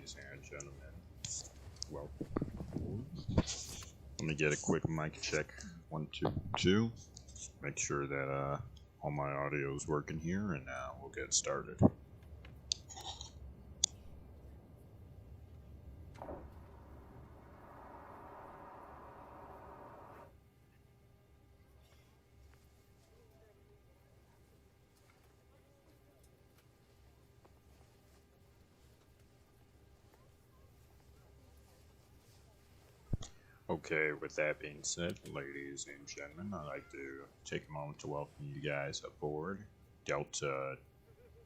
ladies and gentlemen. Welcome aboard. Let me get a quick mic check. 1, 2, 2. Make sure that all my audio is working here, and we'll get started. Okay, with that being said, ladies and gentlemen, I'd like to take a moment to welcome you guys aboard Delta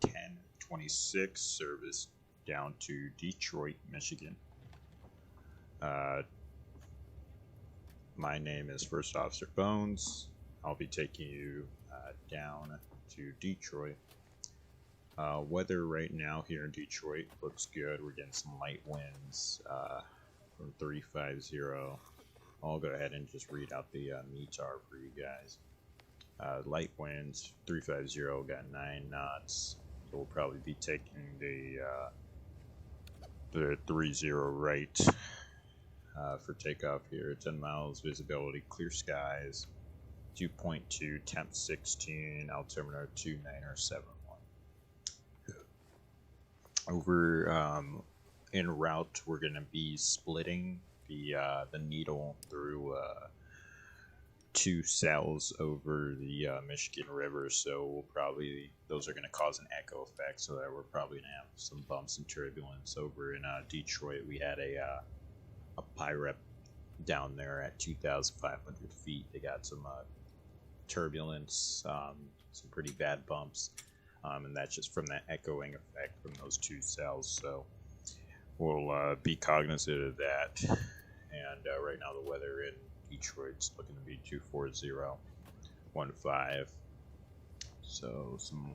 1026 service down to Detroit, Michigan. My name is First Officer Bones. I'll be taking you down to Detroit. Weather right now here in Detroit looks good. We're getting some light winds from 350. I'll go ahead and just read out the METAR for you guys. Light winds, 350, got 9 knots. So we'll probably be taking the 30 right for takeoff here. 10 miles, visibility, clear skies. 2.2, temp 16, altimeter 2971. Over en route, we're going to be splitting the needle through 2 cells over the Michigan River, so those are going to cause an echo effect, so that we're probably going to have some bumps and turbulence. Over in Detroit, we had a PIREP down there at 2,500 feet. They got some turbulence, some pretty bad bumps, and that's just from that echoing effect from those 2 cells, so we'll be cognizant of that. And right now the weather in Detroit's looking to be 24015. So some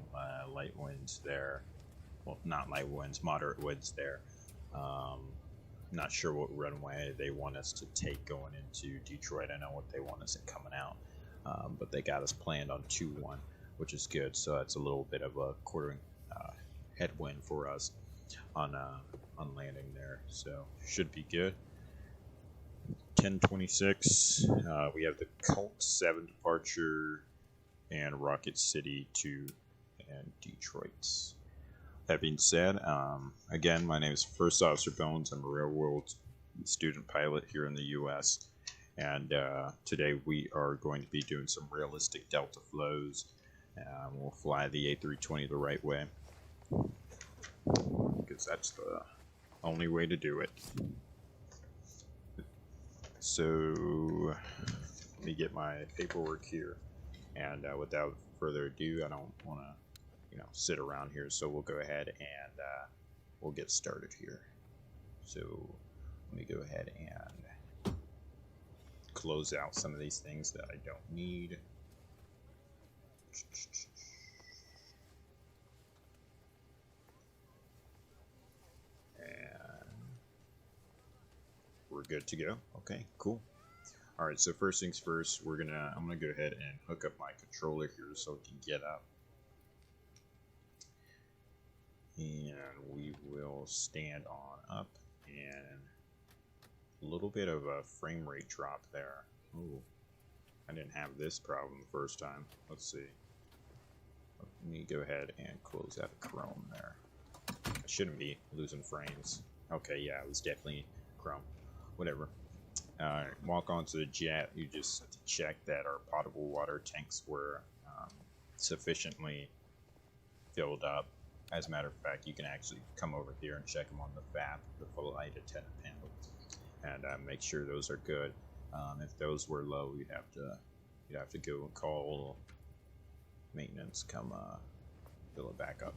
light winds there. Well, not light winds, moderate winds there. Not sure what runway they want us to take going into Detroit. I know what they want us coming out, but they got us planned on 2-1, which is good. So that's a little bit of a quartering headwind for us on landing there. So should be good. 1026, we have the Colt 7 departure and Rocket City 2 and Detroit. That being said, again, my name is First Officer Bones. I'm a real world student pilot here in the U.S. And today we are going to be doing some realistic Delta flows. We'll fly the A320 the right way, because that's the only way to do it. So let me get my paperwork here, and without further ado, I don't want to sit around here, so we'll go ahead and we'll get started here. So let me go ahead and close out some of these things that I don't need. We're good to go. Okay, cool. All right, so first things first, I'm gonna go ahead and hook up my controller here so it can get up, and we will stand on up. And a little bit of a frame rate drop there. Ooh, I didn't have this problem the first time. Let's see. Let me go ahead and close out Chrome there. I shouldn't be losing frames. Okay, yeah, it was definitely Chrome. Whatever. Walk onto the jet. You just have to check that our potable water tanks were sufficiently filled up. As a matter of fact, you can actually come over here and check them on the FAP, the flight attendant panel, and make sure those are good. If those were low, you'd have to go and call maintenance, come fill it back up.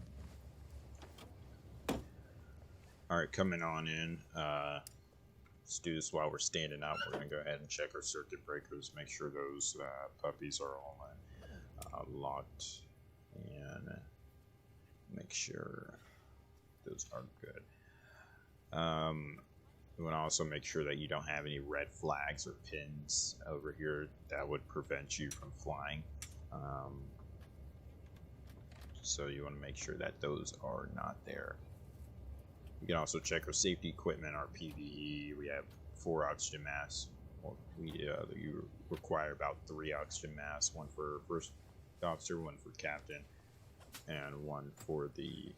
All right, coming on in. Let's do this while we're standing up. We're going to go ahead and check our circuit breakers, make sure those puppies are all locked, and make sure those are good. You want to also make sure that you don't have any red flags or pins over here that would prevent you from flying. So you want to make sure that those are not there. We can also check our safety equipment, our PVE. We have 4 oxygen masks. Well, you require about 3 oxygen masks, 1 for first officer, 1 for captain, and 1 for the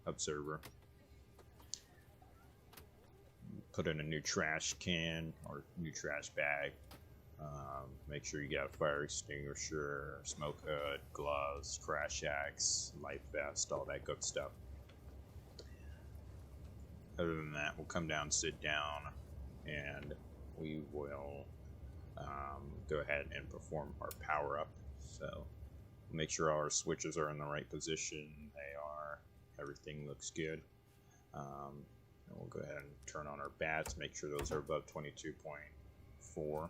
observer. Put in a new trash can or new trash bag. Make sure you got a fire extinguisher, smoke hood, gloves, crash axe, life vest, all that good stuff. Other than that, we'll come down, sit down, and we will go ahead and perform our power up. So make sure all our switches are in the right position. They are. Everything looks good. And we'll go ahead and turn on our bats. Make sure those are above 22.4.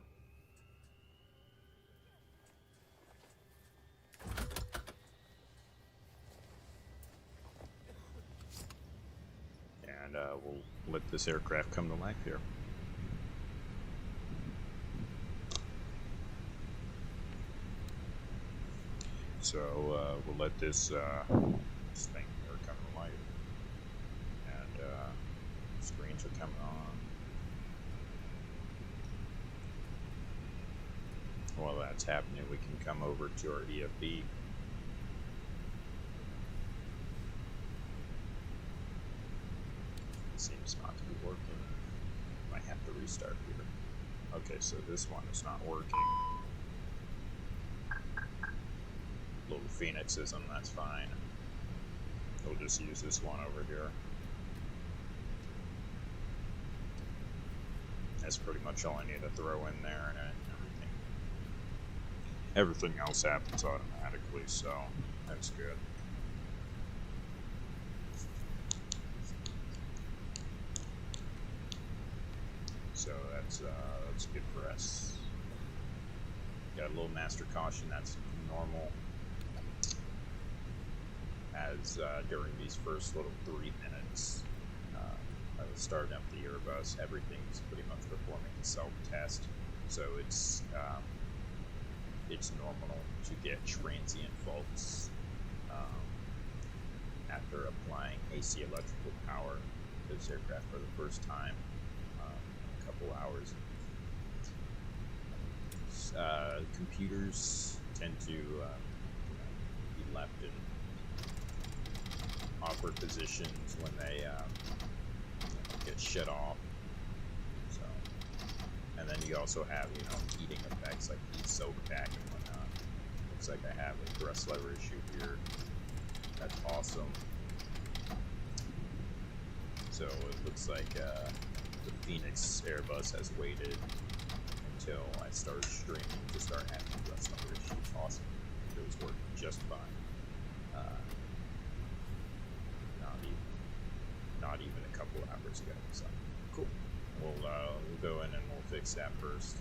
And we'll let this aircraft come to life here. So we'll let this thing here come to life. And screens are coming on. While that's happening, we can come over to our EFB. Seems not to be working. Might have to restart here. Okay, so this one is not working. Little Fenixism, that's fine. We'll just use this one over here. That's pretty much all I need to throw in there, and everything else happens automatically, so that's good. So that's good for us. Got a little master caution, that's normal. As during these first little 3 minutes of starting up the Airbus, everything's pretty much performing a self-test. So it's normal to get transient faults after applying AC electrical power to this aircraft for the first time. A couple hours. Computers tend to be left in awkward positions when they get shut off. So, and then you also have heating effects like heat soak back and whatnot. Looks like I have a thrust lever issue here. That's awesome. So it looks like the Fenix Airbus has waited until I started streaming to start having thrust lever issues. Awesome. It was working just fine. Not even a couple hours ago. So cool. We'll go in and we'll fix that first.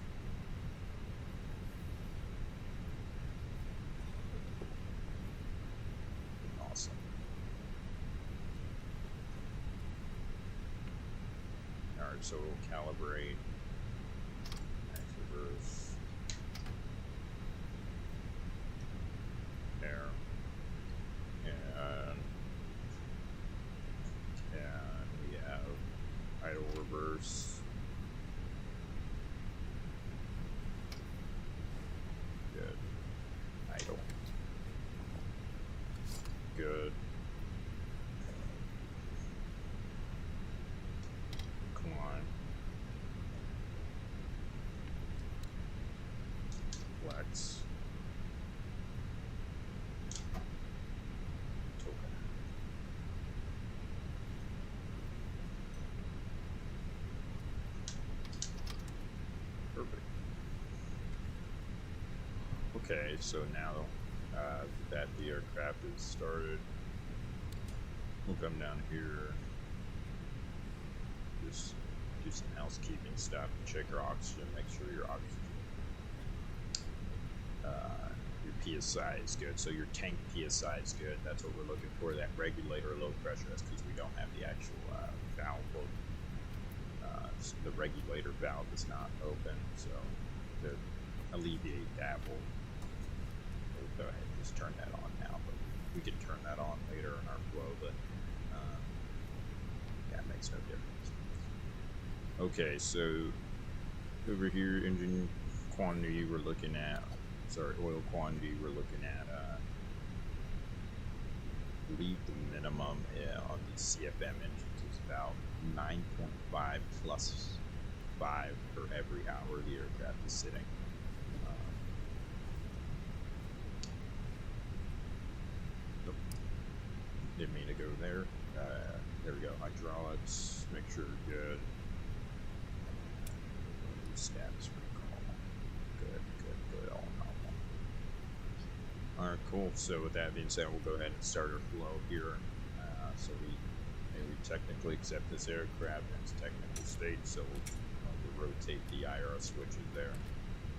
Awesome. Alright, so we'll calibrate. Reverse. There. And we have idle reverse. Good. Idle. Good. Come on. Flex. Okay, so now that the aircraft is started, we'll come down here, just do some housekeeping stuff, check your oxygen, make sure your oxygen, your PSI is good. So your tank PSI is good. That's what we're looking for. That regulator low pressure, that's because we don't have the actual valve open. The regulator valve is not open, so to alleviate that, we'll go ahead and just turn that on now, but we can turn that on later in our flow. But Yeah, it makes no difference. Okay, so over here, engine quantity we're looking at, sorry, oil quantity we're looking at, I believe the minimum on the CFM engines is about 9.5 plus 5 for every hour the aircraft is sitting. Nope. Didn't mean to go there. There we go. Hydraulics, make sure you're good. Status recall. Good. All normal. Alright, cool. So with that being said, we'll go ahead and start our flow here. So we technically accept this aircraft in its technical state, so we'll rotate the IR switches there.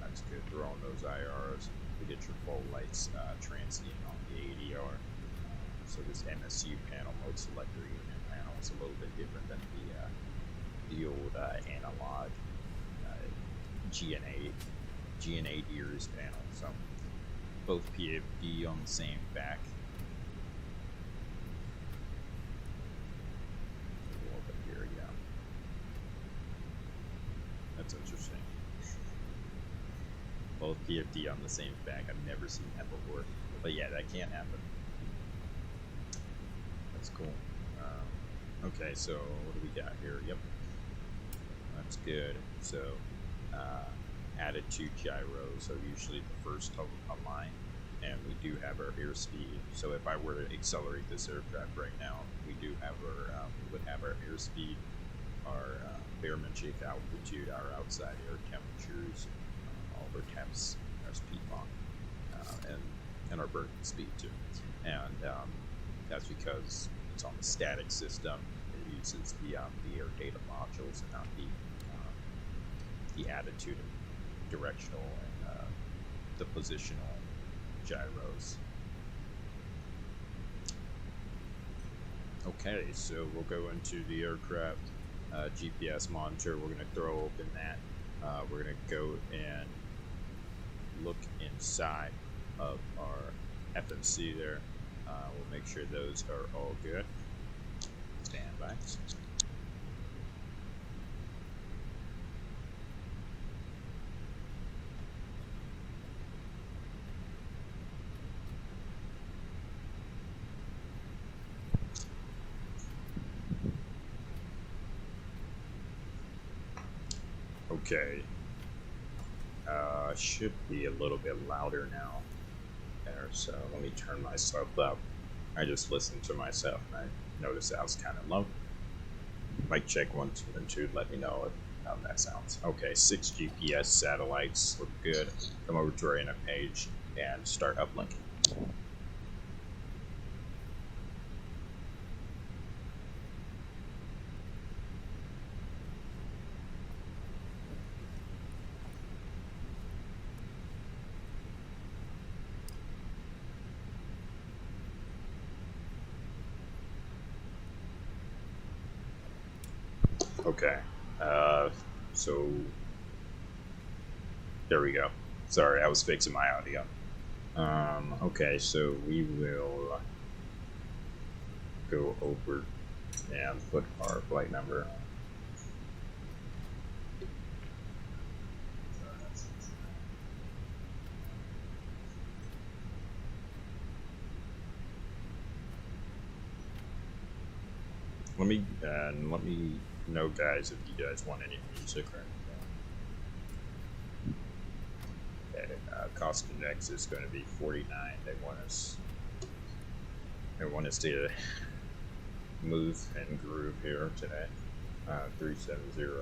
That's good. Throw on those IRs to get your full lights transient on the ADR. So this MSU panel, mode selector unit panel, is a little bit different than the old analog GNA gears panel. So both PFD on the same back. A little bit here, yeah. That's interesting. Both PFD on the same back. I've never seen that before. But yeah, that can't happen. That's cool. Okay, so what do we got here? Yep. That's good. So attitude gyros are usually the first of a line, and we do have our airspeed. So if I were to accelerate this aircraft right now, we do have our we would have our airspeed, our barometric altitude, our outside air temperatures, all of our temps, our speed bump, and our burning speed too. And that's because it's on the static system. It uses the air data modules and not the attitude and directional and the positional gyros. Okay, so we'll go into the aircraft GPS monitor. We're going to throw open that. We're going to go and look inside of our FMC there. We'll make sure those are all good. Stand by. Okay. Should be a little bit louder now. There, so let me turn myself up. I just listened to myself and I noticed I was kind of low. Mic check 1, 2, and 2. Let me know how that sounds. Okay, 6 GPS satellites look good. Come over to our inner page and start uplinking. Okay, so there we go. Sorry, I was fixing my audio. Okay, so we will go over and put our flight number. Let me know, guys, if you guys want any music or anything. Okay, cost index is going to be 49. They want us to move and groove here today. 370.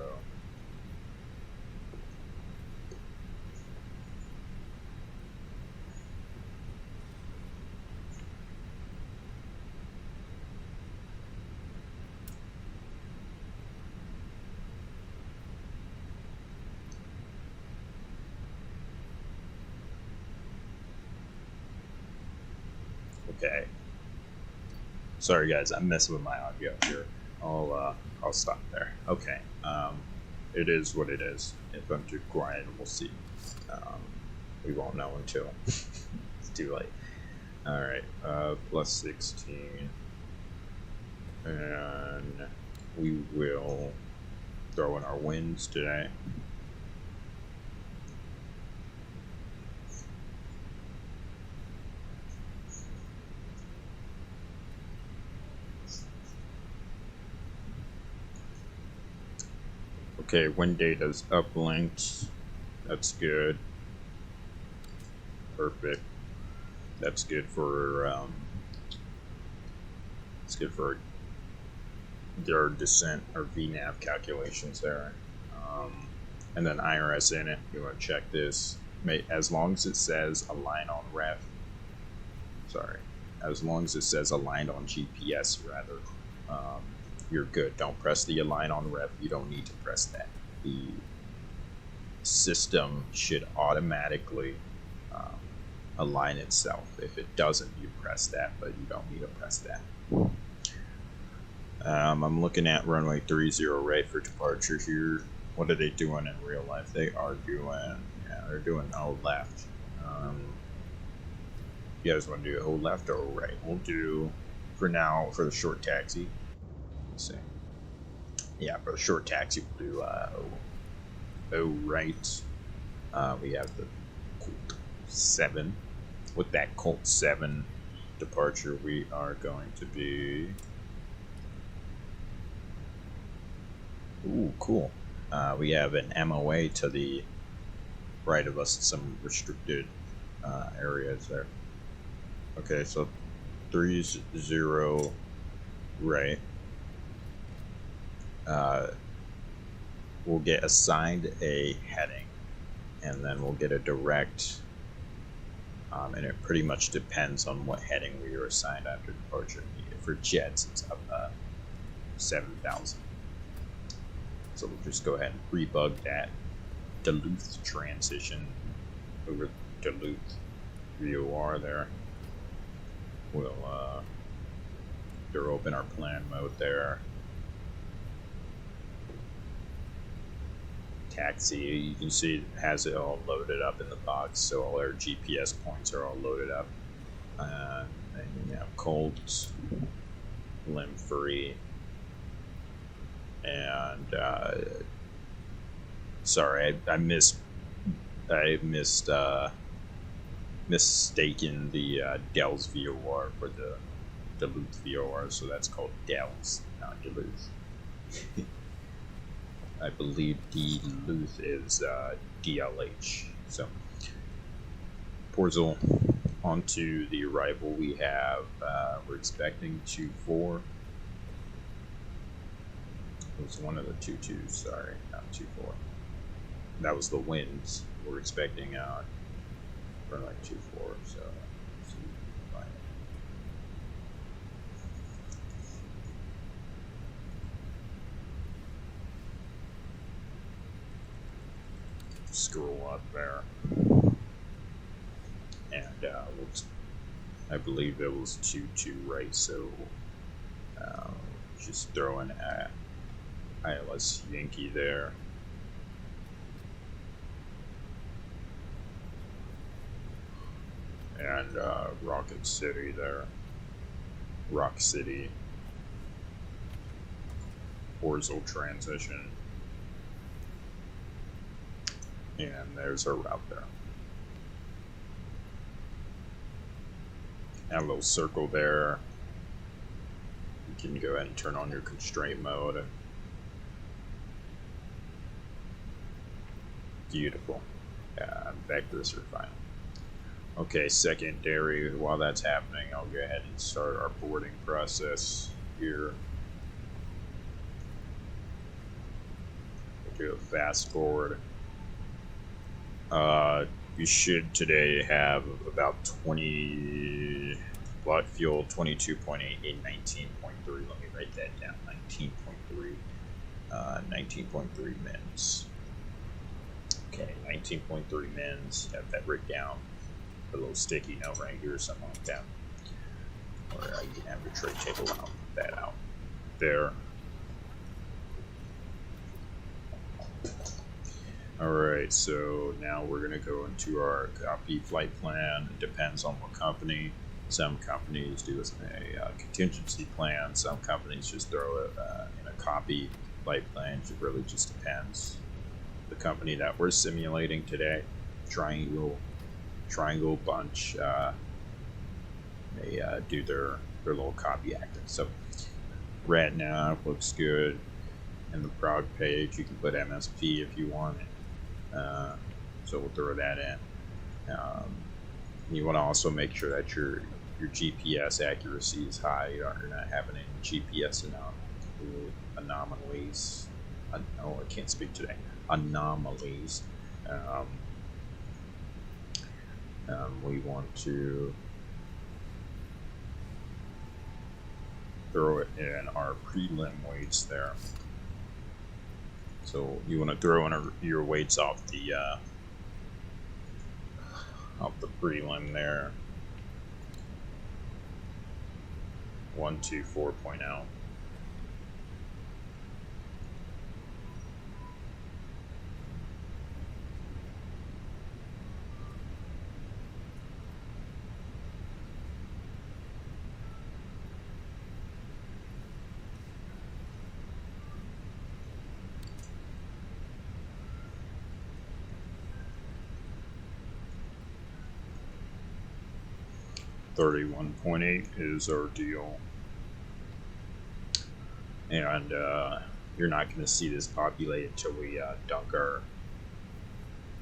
Okay. Sorry guys, I'm messing with my audio here. I'll stop there. Okay. It is what it is. If I'm too quiet, we'll see. We won't know until it's too late. All right. +16 and we will throw in our winds today. Okay, wind data's uplinked. That's good. Perfect. That's good for their descent or VNAV calculations there. And then IRS in it. You want to check this. As long as it says align on ref. Sorry. As long as it says aligned on GPS, rather. You're good. Don't press the align on ref. You don't need to press that. The system should automatically align itself. If it doesn't, you press that, but you don't need to press that. I'm looking at runway 30 right for departure here. What are they doing in real life? They are doing, they're doing O left. You guys want to do O left or O right? We'll do, for now, for the short taxi. Let's see. Yeah, for the short taxi, we'll do O right. We have the Colt 7. With that Colt 7 departure, we are going to be... Ooh, cool. We have an MOA to the right of us, some restricted areas there. Okay, so 30 right. We'll get assigned a heading, and then we'll get a direct, and it pretty much depends on what heading we are assigned after departure. For jets, it's up 7,000. So we'll just go ahead and rebug that Duluth transition over Duluth VOR there. We'll open our plan mode there. Taxi, you can see it has it all loaded up in the box, so all our GPS points are all loaded up. And you have Colt, limb free, and sorry, I mistaken the Dell's VOR for the Duluth VOR, so that's called Dell's, not Duluth. I believe Duluth is DLH. So, Porzel, onto the arrival we have, we're expecting 2-4. It was one of the 2-2s, sorry, not 2-4. That was the winds. We're expecting for like 2-4, so let's see. Scroll up there, and I believe it was 2-2 right, so just throwing at ILS Yankee there. And Rocket City there, Rock City, Orzel transition. And there's our route there. Have a little circle there. You can go ahead and turn on your constraint mode. Beautiful. Vectors are fine. Okay, secondary. While that's happening, I'll go ahead and start our boarding process here. We'll do a fast forward. You should today have about 20 block fuel, 22.8 and 19.3. Let me write that down. 19.3. 19.3 mins. Okay, 19.3 mins. Have that written down. A little sticky note right here or something like that. Or you can have your tray table out. That out. There. Alright, so now we're going to go into our copy flight plan. It depends on what company. Some companies do a contingency plan. Some companies just throw it in a copy flight plan. It really just depends. The company that we're simulating today, Triangle Bunch, they do their little copy acting. So right now looks good. In the prog page, you can put MSP if you want it. So we'll throw that in. You want to also make sure that your GPS accuracy is high. You're not having any GPS anomalies. Oh, I can't speak today. Anomalies. We want to throw it in our prelim weights there. So you want to throw in your weights off the prelim there. 124.0. $31.8 is our deal, and you're not going to see this populate until we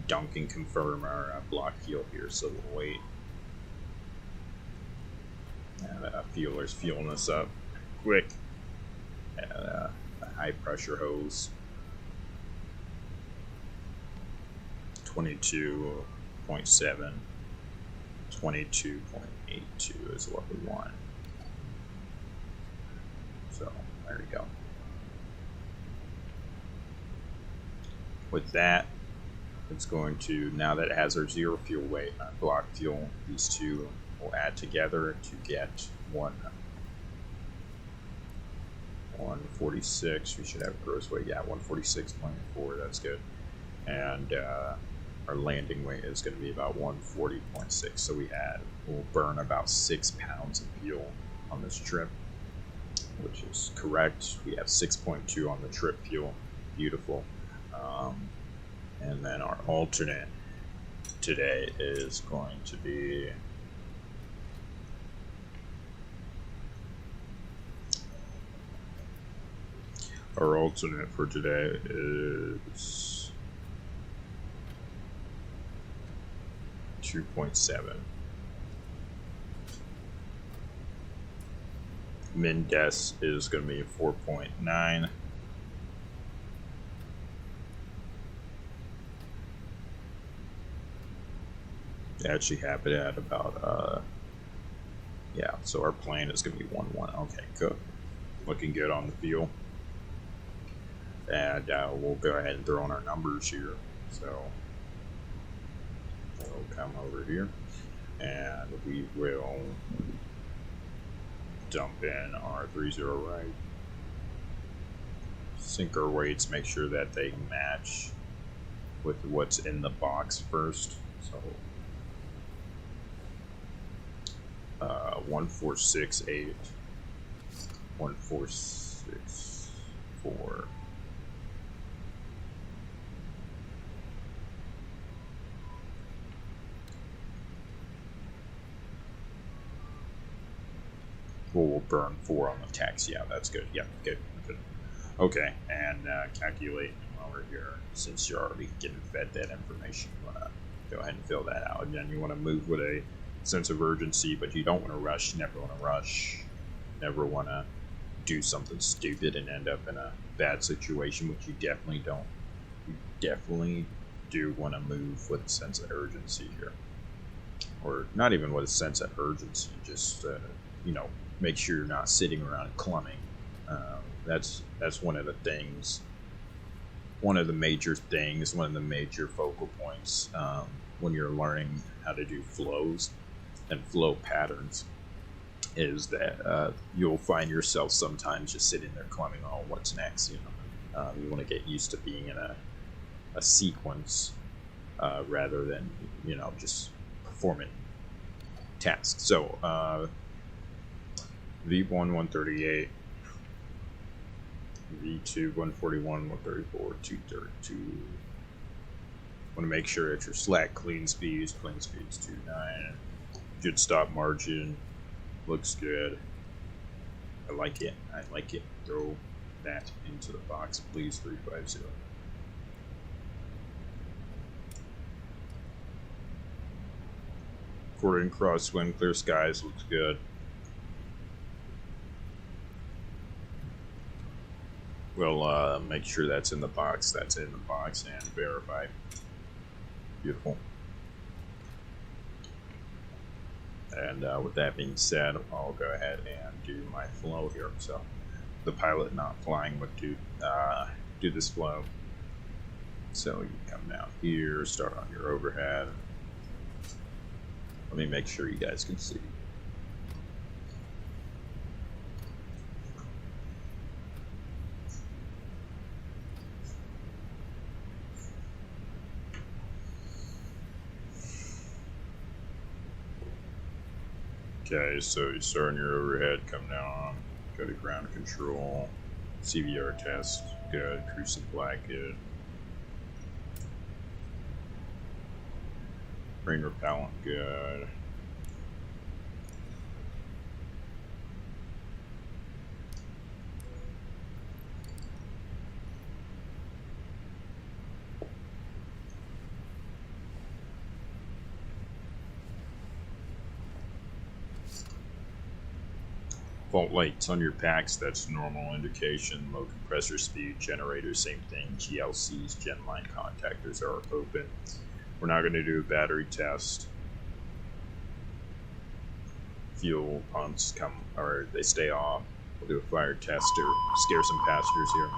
dunk and confirm our block fuel here. So we'll wait. And fueler's fueling us up quick. And a high pressure hose. 22.7. 22.82 is what we want. So there you go. With that, it's going to, now that it has our zero fuel weight and our block fuel, these two will add together to get 146. We should have gross weight. Yeah, 146.4. That's good. And our landing weight is going to be about 140.6. So we'll burn about 6 pounds of fuel on this trip, which is correct. We have 6.2 on the trip fuel. Beautiful. And then our alternate today is going to be our alternate for today is 2.7. Min des is going to be 4.9. They actually have it at about yeah, so our plane is going to be 1.1. Okay, good. Looking good on the fuel. And we'll go ahead and throw in our numbers here. So we'll come over here and we will dump in our 30 right. Sync our weights, make sure that they match with what's in the box first. So 146.8, 146.4. We'll burn 4 on the taxi. Yeah, that's good. Yeah, good. Okay, and calculate while we're here. Since you're already getting fed that information, you want to go ahead and fill that out. And then you want to move with a sense of urgency, but you don't want to rush. Never want to rush. Never want to do something stupid and end up in a bad situation, which you definitely don't. You definitely do want to move with a sense of urgency here, or not even with a sense of urgency. Just make sure you're not sitting around clumming. That's one of the things. One of the major things. One of the major focal points when you're learning how to do flows and flow patterns is that you'll find yourself sometimes just sitting there clumming, oh, what's next? You want to get used to being in a sequence rather than just performing task. So V1 138, V2 141, 134, 232. Want to make sure that your slack clean speeds 29. Good stop margin, looks good. I like it. I like it. Throw that into the box, please. 350. Quartering crosswind, clear skies, looks good. We'll make sure that's in the box. That's in the box and verify. Beautiful. And with that being said, I'll go ahead and do my flow here. So the pilot not flying would do this flow. So you come down here, start on your overhead. Let me make sure you guys can see. Okay, so you start on your overhead, come down, go to ground control, CVR test, good, cruise supply, good. Rain repellent, good. Fault lights on your packs, that's normal indication. Low compressor speed, generator, same thing. GLCs, gen line contactors are open. We're not going to do a battery test. Fuel pumps come, or they stay off. We'll do a fire test to scare some passengers here.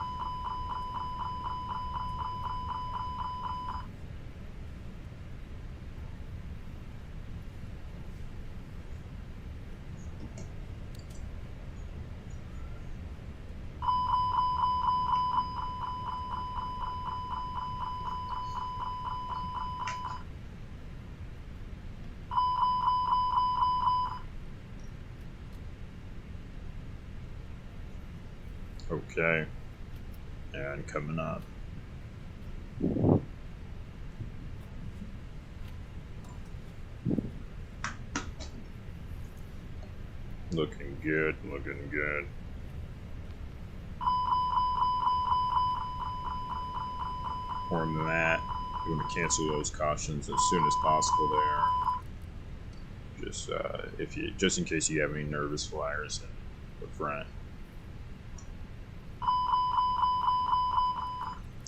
Okay, and coming up. Looking good, looking good. Form that. You want to cancel those cautions as soon as possible there. Just in case you have any nervous flyers in the front.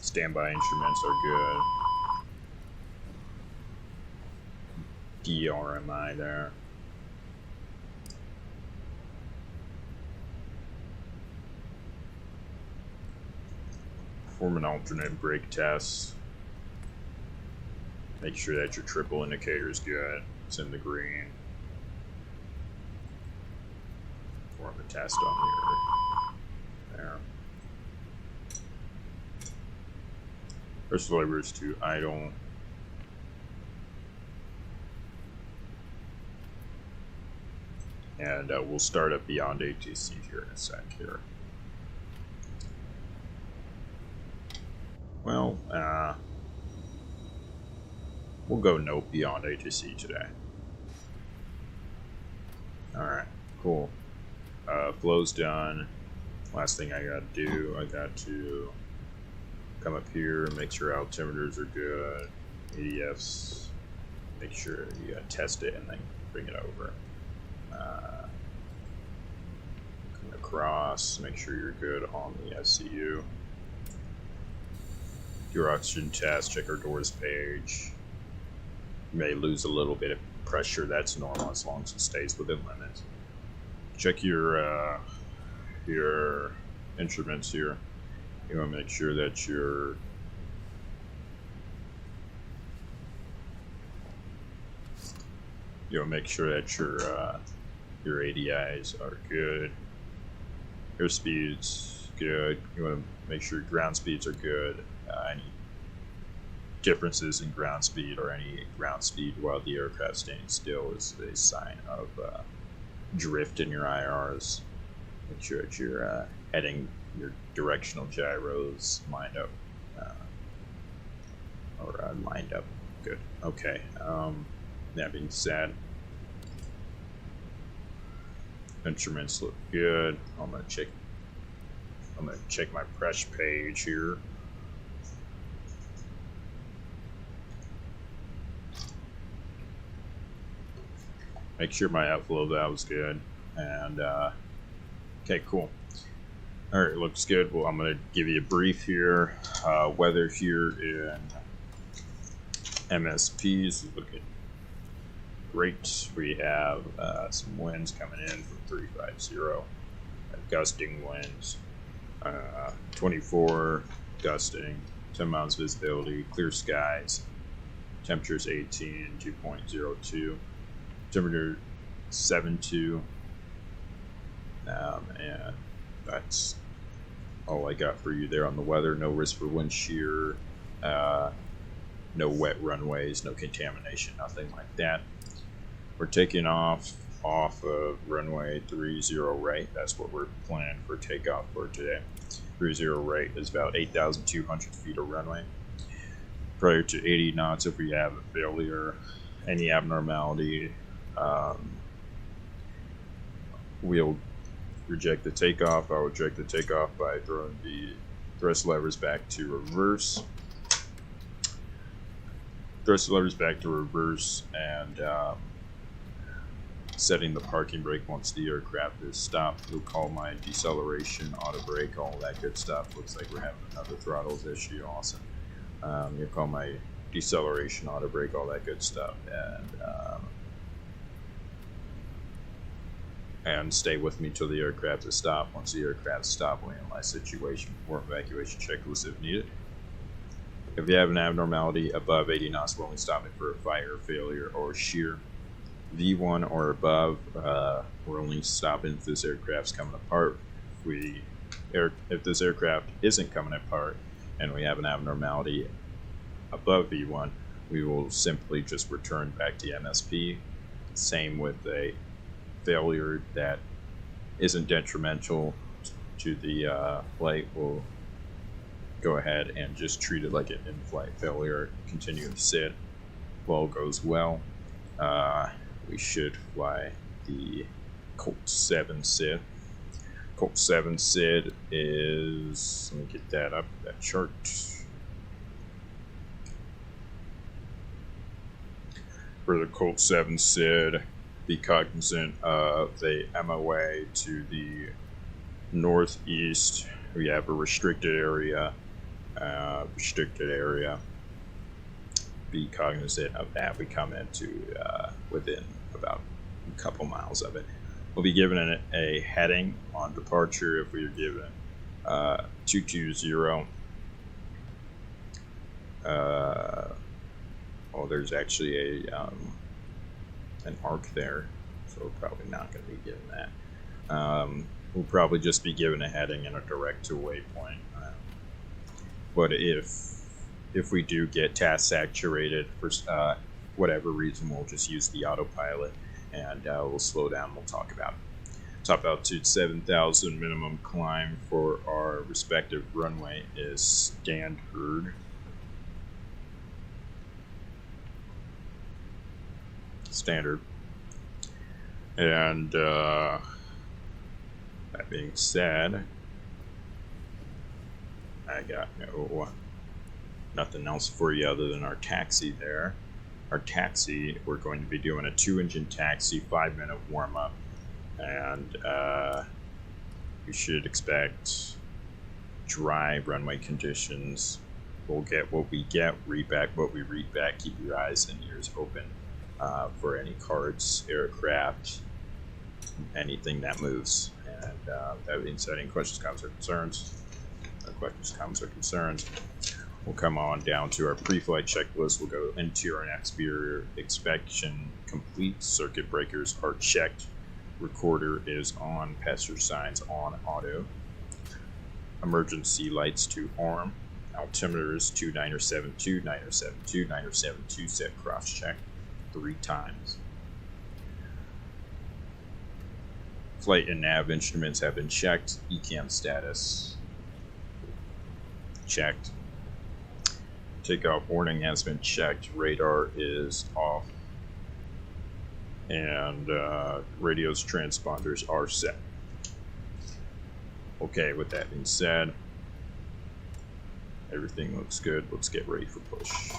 Standby instruments are good. DRMI there. Perform an alternate brake test. Make sure that your triple indicator is good. It's in the green. Perform a test on your there. First levers to idle. And we'll start up beyond ATC here in a sec here. Well, we'll go no beyond ATC today. Alright, cool. Flow's done. Last thing I gotta do, I got to come up here, make sure altimeters are good, ADFs, make sure you gotta test it and then bring it over. Come across, make sure you're good on the SCU. Your oxygen test, check our doors page. You may lose a little bit of pressure, that's normal as long as it stays within limits. Check your instruments here. You want to make sure that your ADIs are good. Air speeds good. You want to make sure your ground speeds are good. differences in ground speed or any ground speed while the aircraft standing still is a sign of drift in your IRs. Make sure that you're heading your directional gyros lined up. Lined up. Good. Okay. That being said, instruments look good. I'm gonna check my press page here. Make sure my outflow valve's good. And okay, cool. All right, looks good. Well, I'm gonna give you a brief here. Weather here in MSP is looking great. We have some winds coming in from 350, gusting winds, 24 gusting, 10 miles visibility, clear skies, temperatures 18, 2.02, temperature 72, and that's all I got for you there on the weather. No risk for wind shear, no wet runways, no contamination, nothing like that. We're taking off of runway 30 right. That's what we're planning for takeoff for today. 30 right is about 8,200 feet of runway. Prior to 80 knots, if we have a failure, any abnormality, we'll reject the takeoff. I will reject the takeoff by throwing the thrust levers back to reverse. Thrust the levers back to reverse and setting the parking brake once the aircraft is stopped. We'll call my deceleration, auto brake, all that good stuff. Looks like we're having another throttles issue. Awesome. You'll call my deceleration, auto brake, all that good stuff, and stay with me till the aircraft is stopped. Once the aircraft is stopped, we'll analyze situation for evacuation checklist if needed. If you have an abnormality above 80 knots, we're only stopping for a fire, failure, or shear. V1 or above, we're only stopping if this aircraft's coming apart. If this aircraft isn't coming apart and we have an abnormality above V1, we will simply just return back to MSP. Same with a failure that isn't detrimental to the flight. We'll go ahead and just treat it like an in-flight failure. Continue to sit. If all goes well, we should fly the Colt 7 SID. Colt 7 SID is, let me get that up, that chart. For the Colt 7 SID, be cognizant of the MOA to the northeast. We have a restricted area. Be cognizant of that. We come into within about a couple miles of it. We'll be given a heading on departure if we are given 220. Oh, there's actually an arc there, so we're probably not going to be given that. We'll probably just be given a heading and a direct to waypoint. But if we do get task saturated for whatever reason, we'll just use the autopilot and we'll slow down. We'll talk about it. Top altitude 7,000. Minimum climb for our respective runway is standard. And that being said, I got nothing else for you other than our taxi there. Our taxi, we're going to be doing a 2-engine taxi, 5-minute warm-up, and you should expect dry runway conditions. We'll get what we get, read back what we read back. Keep your eyes and ears open for any cards, aircraft, anything that moves. And that being said, any questions, comments, or concerns? Questions, comments, or concerns? We'll come on down to our pre-flight checklist. We'll go interior and exterior inspection complete. Circuit breakers are checked. Recorder is on. Passenger signs on auto. Emergency lights to arm. Altimeter is 2972, 972, 972, set cross check 3 times. Flight and nav instruments have been checked. ECAM status checked. Takeoff warning has been checked. Radar is off. And radio's transponders are set. Okay, with that being said, everything looks good. Let's get ready for push.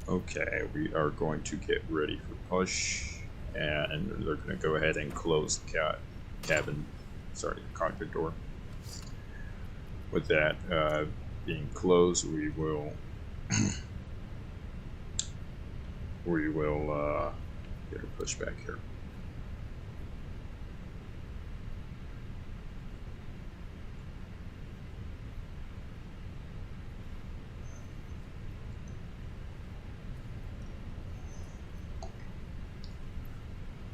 Okay, we are going to get ready for push, and they're going to go ahead and close the cockpit door. With that being closed, we will get a push back here.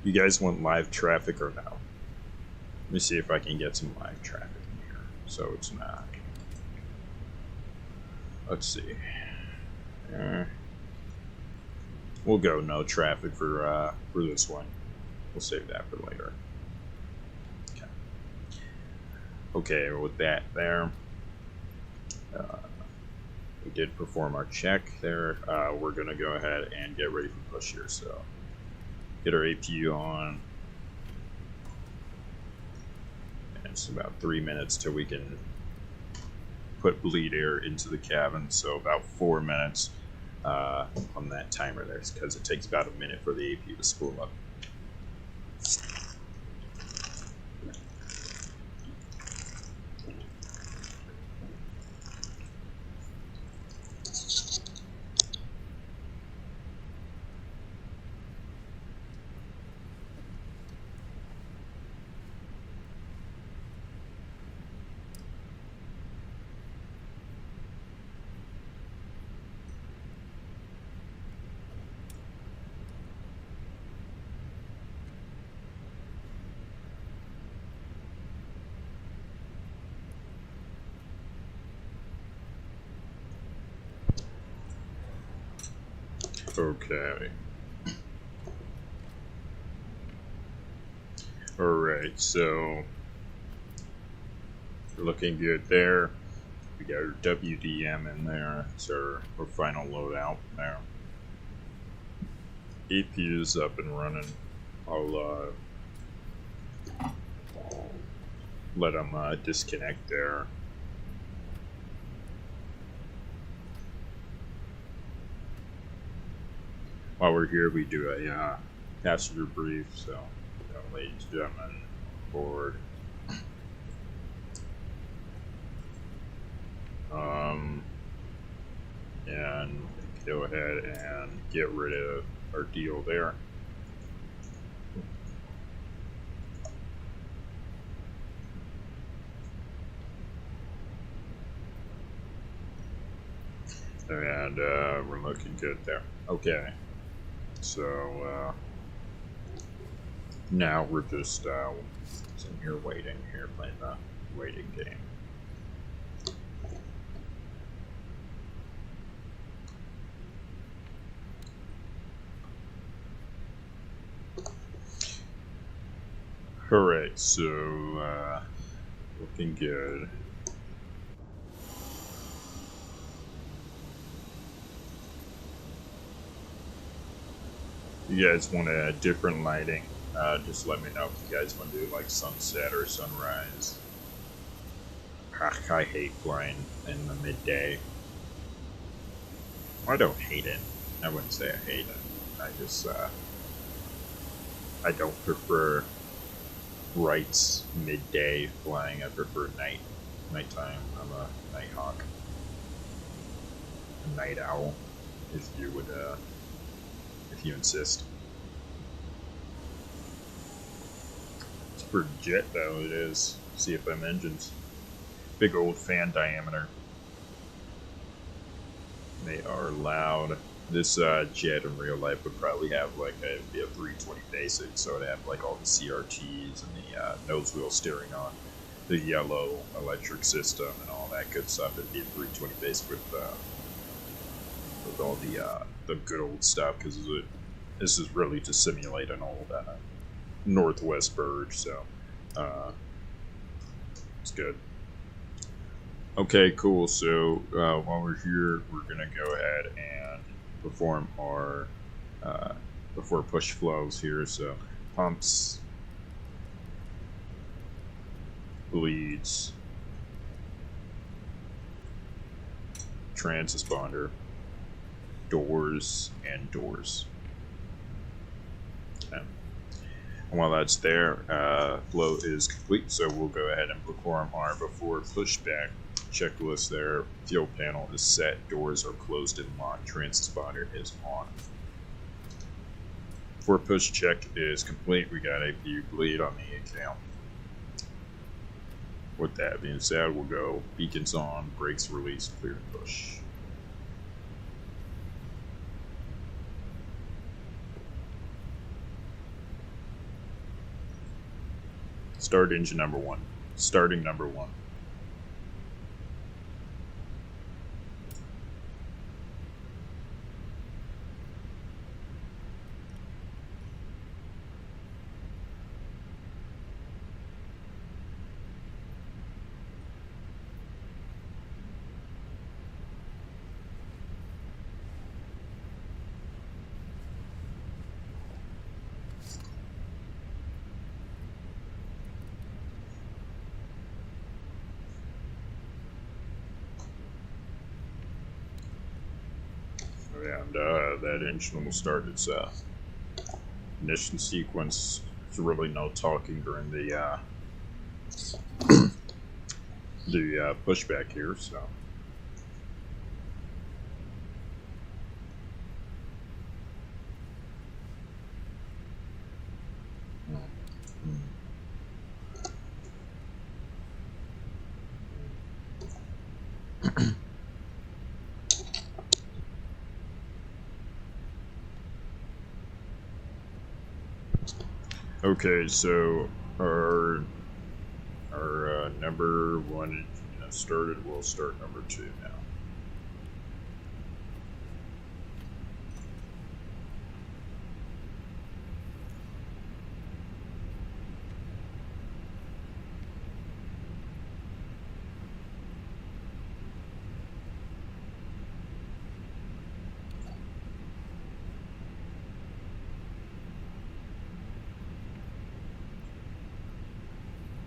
You guys want live traffic or no? Let me see if I can get some live traffic in here. So it's not. Let's see. We'll go no traffic for this one. We'll save that for later. Okay, with that there, we did perform our check there. We're gonna go ahead and get ready for push here. So get our APU on. And it's about 3 minutes till we can put bleed air into the cabin. So about 4 minutes on that timer there, because it takes about a minute for the APU to spool up. Okay. Alright, so we're looking good there. We got our WDM in there. It's our final loadout there. APU is up and running. I'll let them disconnect there. While we're here, we do a passenger brief. So, ladies and gentlemen, board. And go ahead and get rid of our deal there. And we're looking good there. Okay. So now we're just sitting here waiting here, playing the waiting game. Alright, so looking good. You guys want a different lighting, just let me know if you guys want to do like sunset or sunrise. I hate flying in the midday. I don't hate it. I wouldn't say I hate it. I just, I don't prefer bright midday flying. I prefer nighttime. I'm a night hawk. A night owl, if you would, if you insist. It's for jet though, it is. CFM engines. Big old fan diameter. They are loud. This jet in real life would probably have like it'd be a 320 basic, so it'd have like all the CRTs and the nose wheel steering on. the yellow electric system and all that good stuff. It'd be a 320 base with all the good old stuff, because this is really to simulate an old Northwest bird, so it's good. Okay, cool. So while we're here, we're gonna go ahead and perform our before push flows here. So pumps, bleeds, transponder, doors, and doors. Okay. And while that's there, flow is complete, so we'll go ahead and perform our before pushback checklist there. Fuel panel is set, doors are closed and locked, transponder is on. Before push check is complete, we got a view bleed on the account. With that being said, we'll go beacons on, brakes release, clear push. Start engine number 1. Starting number 1. And that engine will start its ignition sequence. There's really no talking during the pushback here, so. Okay, so our number 1 engine has started. We'll start number 2 now.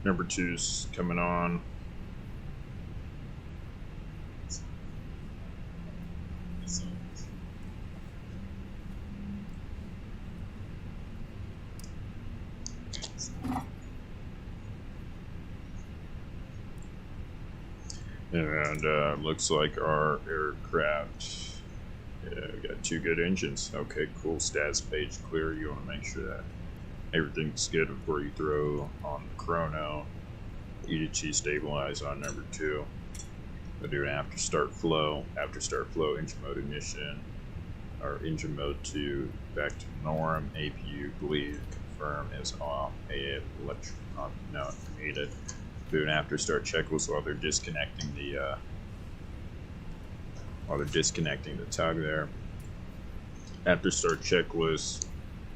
Number 2's coming on. And looks like our aircraft, we got 2 good engines. Okay, cool. Status page clear. You want to make sure that everything's good before you throw on the chrono. EDG stabilize on number 2. We'll do an after start flow. After start flow, engine mode ignition. Or engine mode 2 back to norm. APU bleed confirm is off. Electric pump no needed. Do an after start checklist while they're disconnecting the tug there. After start checklist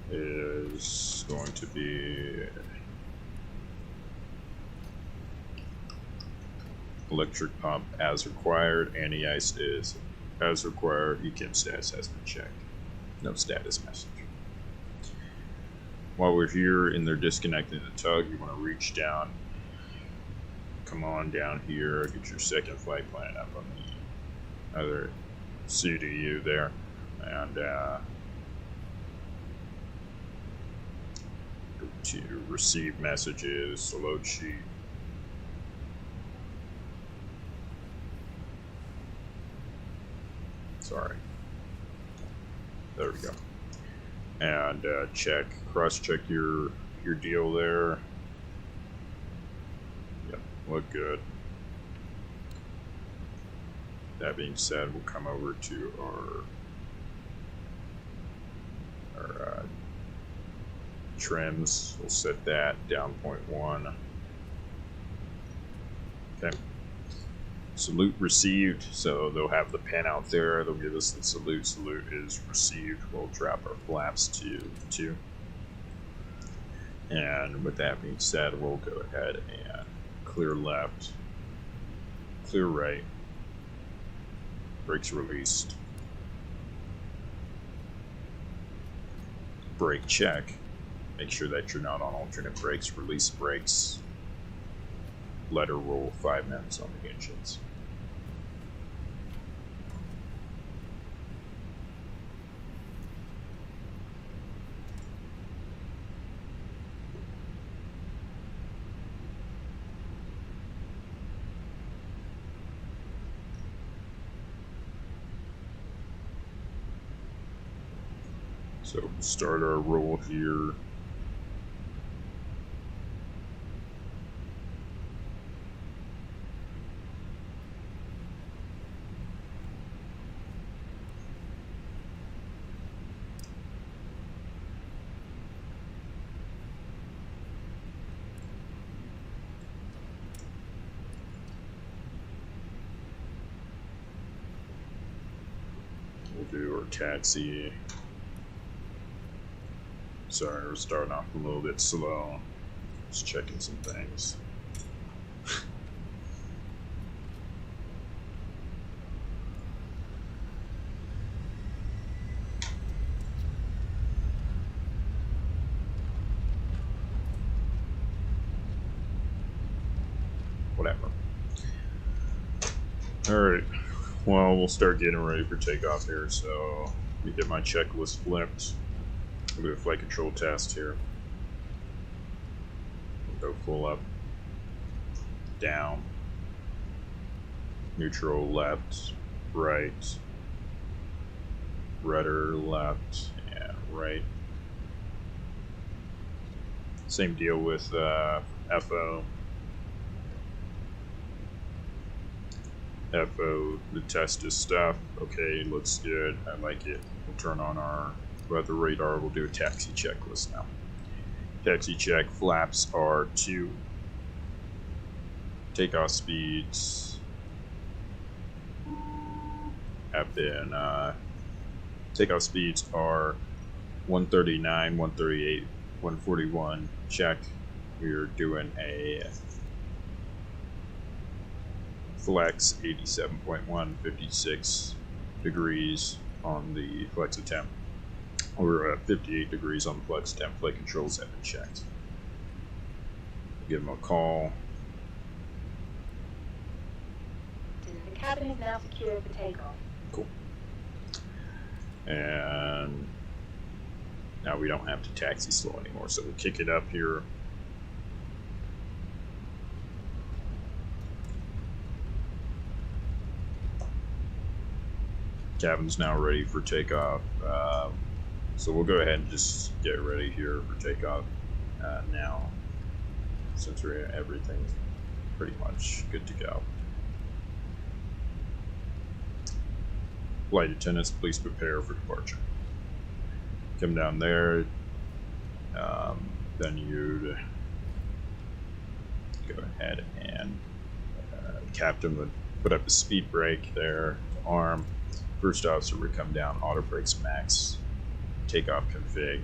is going to be electric pump as required, anti-ice is as required, ECAM status has been checked. No status message. While we're here and they're disconnecting the tug, you want to reach down, come on down here, get your second flight plan up on the other CDU there, and to receive messages, load sheet. Sorry. There we go. And check, cross-check your deal there. Yep, look good. That being said, we'll come over to our trims. We'll set that down 0.1. Okay. Salute received, so they'll have the pen out there, they'll give us the salute. Salute is received. We'll drop our flaps to 2. And with that being said, we'll go ahead and clear left, clear right, brakes released, brake check, make sure that you're not on alternate brakes, release brakes, letter roll 5 minutes on the engines. So we'll start our roll here. We'll do our taxi. Sorry, we're starting off a little bit slow. Just checking some things. Whatever. Alright, well, we'll start getting ready for takeoff here, so let me get my checklist flipped. We'll do a flight control test here. We'll go full up, down, neutral left, right, rudder left, and right. Same deal with FO. The test is stuff. Okay, looks good. I like it. We'll turn on our weather radar. We'll do a taxi checklist now. Taxi check. Flaps are 2. Takeoff speeds have been. Takeoff speeds are 139, 138, 141. Check. We're doing a flex 87.1, 56 degrees on the flex attempt. We're at 58 degrees on the flex attempt. Flight controls have been checked. Give them a call. The cabin is now secure for takeoff. Cool. And now we don't have to taxi slow anymore, so we'll kick it up here. Cabin's now ready for takeoff. So we'll go ahead and just get ready here for takeoff now, since everything's pretty much good to go. Flight attendants, please prepare for departure. Come down there. Then you'd go ahead and captain would put up a speed brake there to arm. First officer would come down, auto brakes max, takeoff config,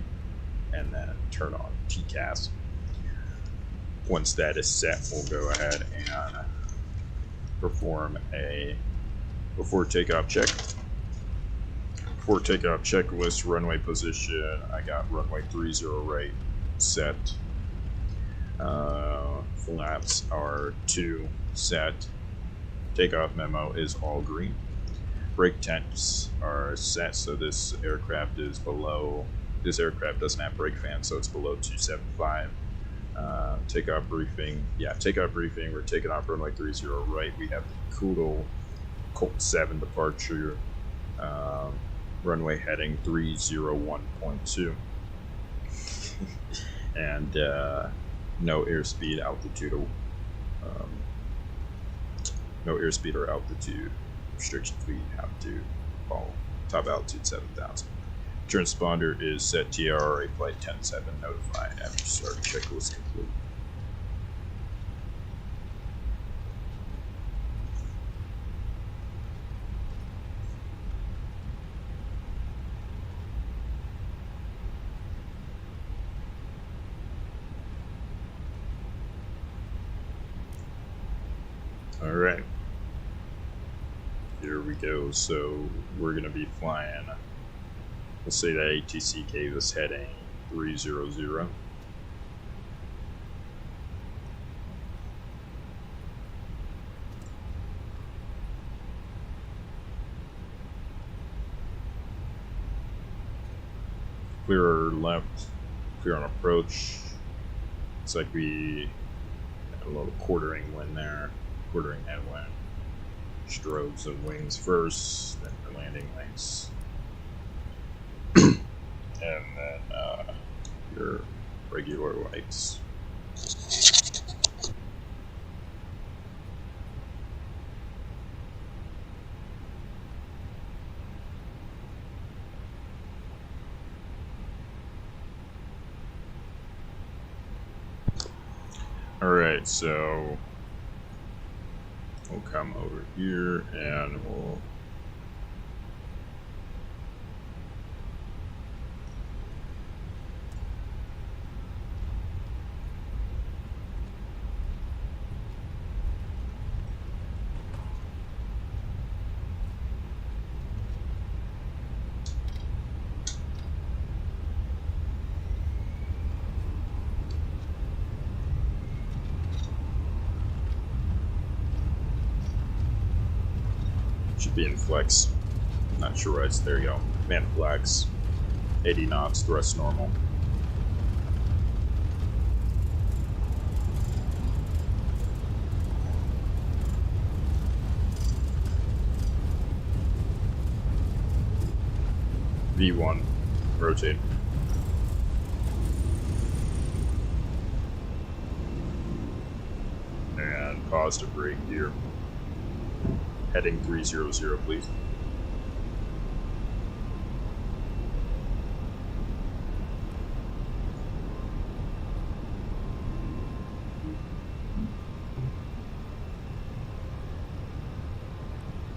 and then turn on TCAS. Once that is set, we'll go ahead and perform a before takeoff check. Before takeoff checklist, runway position. I got runway 30 right set. Flaps are 2 set. Takeoff memo is all green. Brake temps are set, so this aircraft is below. This aircraft doesn't have brake fans, so it's below 275. Takeoff briefing. Yeah, takeoff briefing. We're taking off runway 30 right. We have Coodle Colt 7 departure. Runway heading 301.2. And no airspeed, altitude. No airspeed or altitude restriction. We have to follow top altitude 7,000. Transponder is set TRRA flight 10-7 notified after start checklist complete. Alright. Here we go. So we're going to be flying. We'll say that ATC gave us heading 300. Clear left, clear on approach. Looks like we had a little quartering wind there, quartering headwind. Strobes and wings first, then your landing legs. And then your regular lights. Alright, so we'll come over here and we'll should be in flex. Not sure why it's there. You go. Man flex. 80 knots, thrust normal. V1. Rotate. And pause to brake gear. Heading 300, please.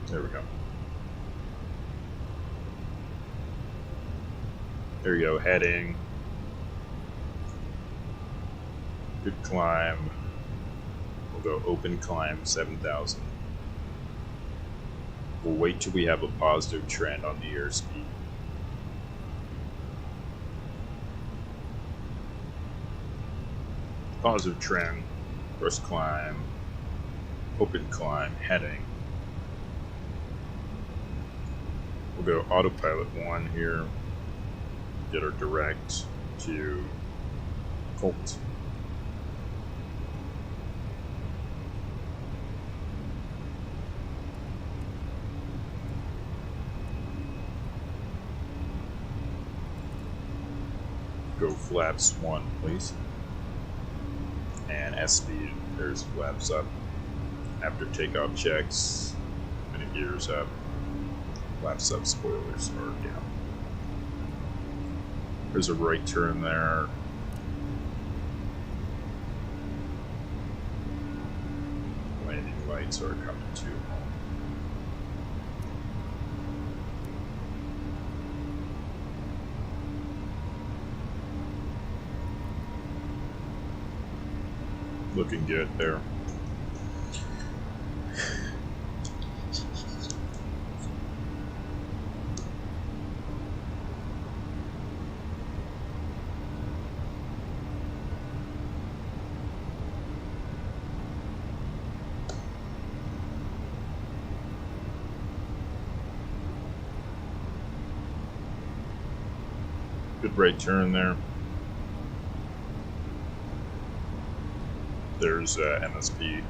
There we go. There you go, heading. Good climb. We'll go open climb 7,000. We'll wait till we have a positive trend on the airspeed. Positive trend, first climb, open climb, heading. We'll go autopilot 1 here, get our direct to Colt. Go flaps 1, please. And S speed, there's flaps up. After takeoff checks, many gears up. Flaps up, spoilers are down. There's a right turn there. Landing lights are coming to home. Looking good there. Good right turn there. There's MSP.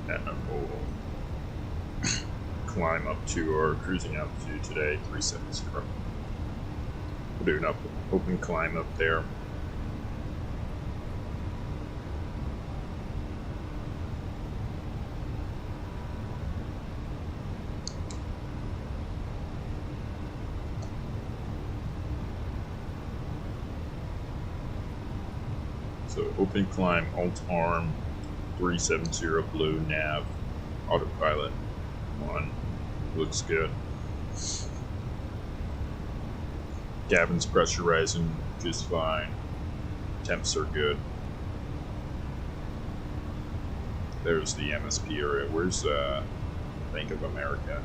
And we'll climb up to our cruising altitude today, 370. We'll do an open climb up there. So open climb, alt arm, 370 blue nav, autopilot 1, looks good. Cabin's pressurizing, just fine. Temps are good. There's the MSP area. Where's Bank of America?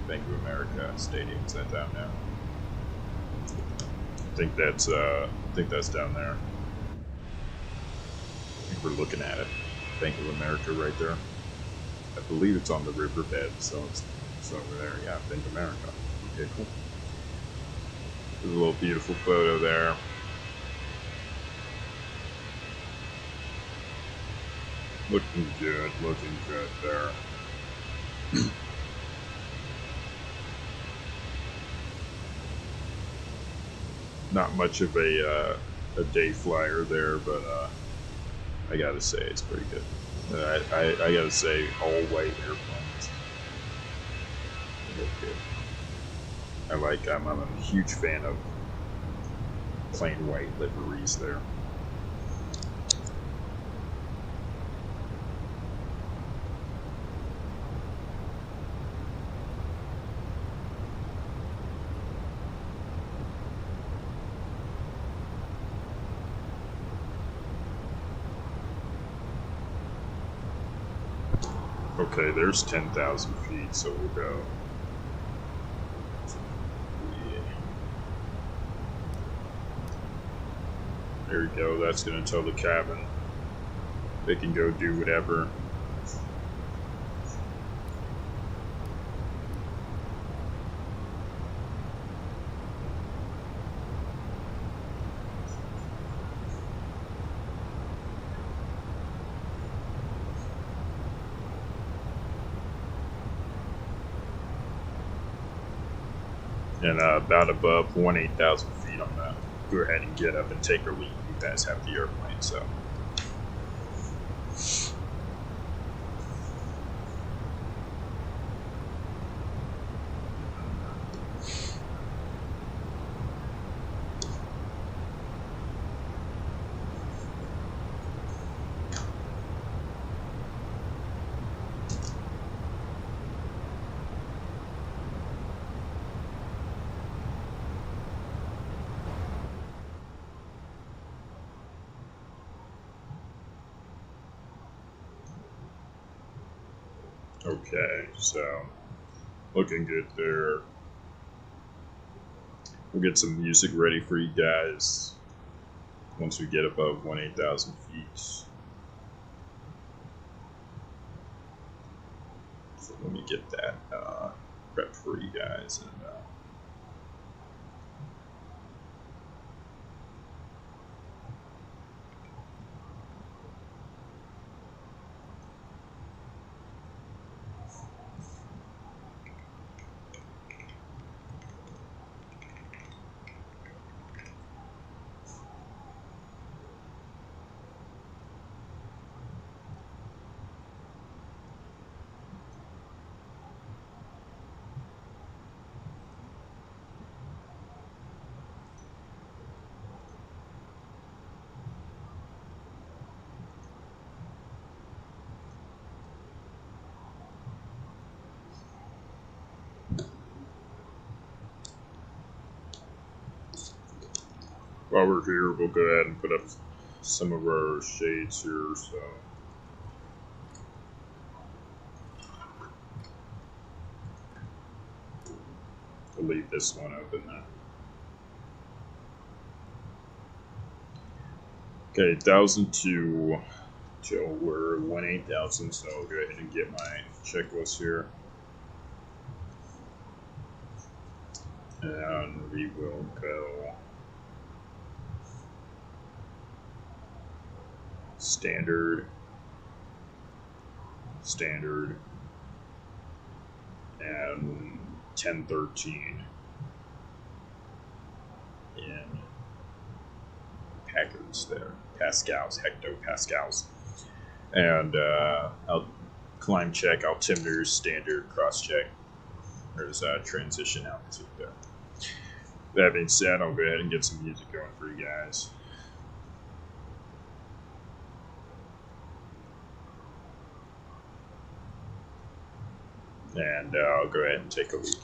Bank of America Stadium. Is that down now? I think that's down there. I think we're looking at it. Bank of America right there. I believe it's on the riverbed, so it's over there. Yeah, Bank of America. Okay, cool. There's a little beautiful photo there. Looking good there. Not much of a day flyer there, but I gotta say it's pretty good. I gotta say, all white airplanes look good. I'm a huge fan of plain white liveries there. Okay, there's 10,000 feet, so we'll go. Yeah. There you go, that's going to tell the cabin they can go do whatever. And about above 18,000 feet, I'm gonna go ahead and get up and take a leak. You guys have the airplane, so. Okay, so looking good there. We'll get some music ready for you guys once we get above 18,000 feet. So let me get that prep for you guys. And while we're here, we'll go ahead and put up some of our shades here. So we'll leave this one open now. Okay, 1,002 till we're 18,000. So I'll go ahead and get my checklist here, and we will go standard, and 1013 in Packards there, pascals, hectopascals, and I'll climb check, altimeter, standard, cross check. There's a transition altitude there. That being said, I'll go ahead and get some music going for you guys. And I'll go ahead and take a leak.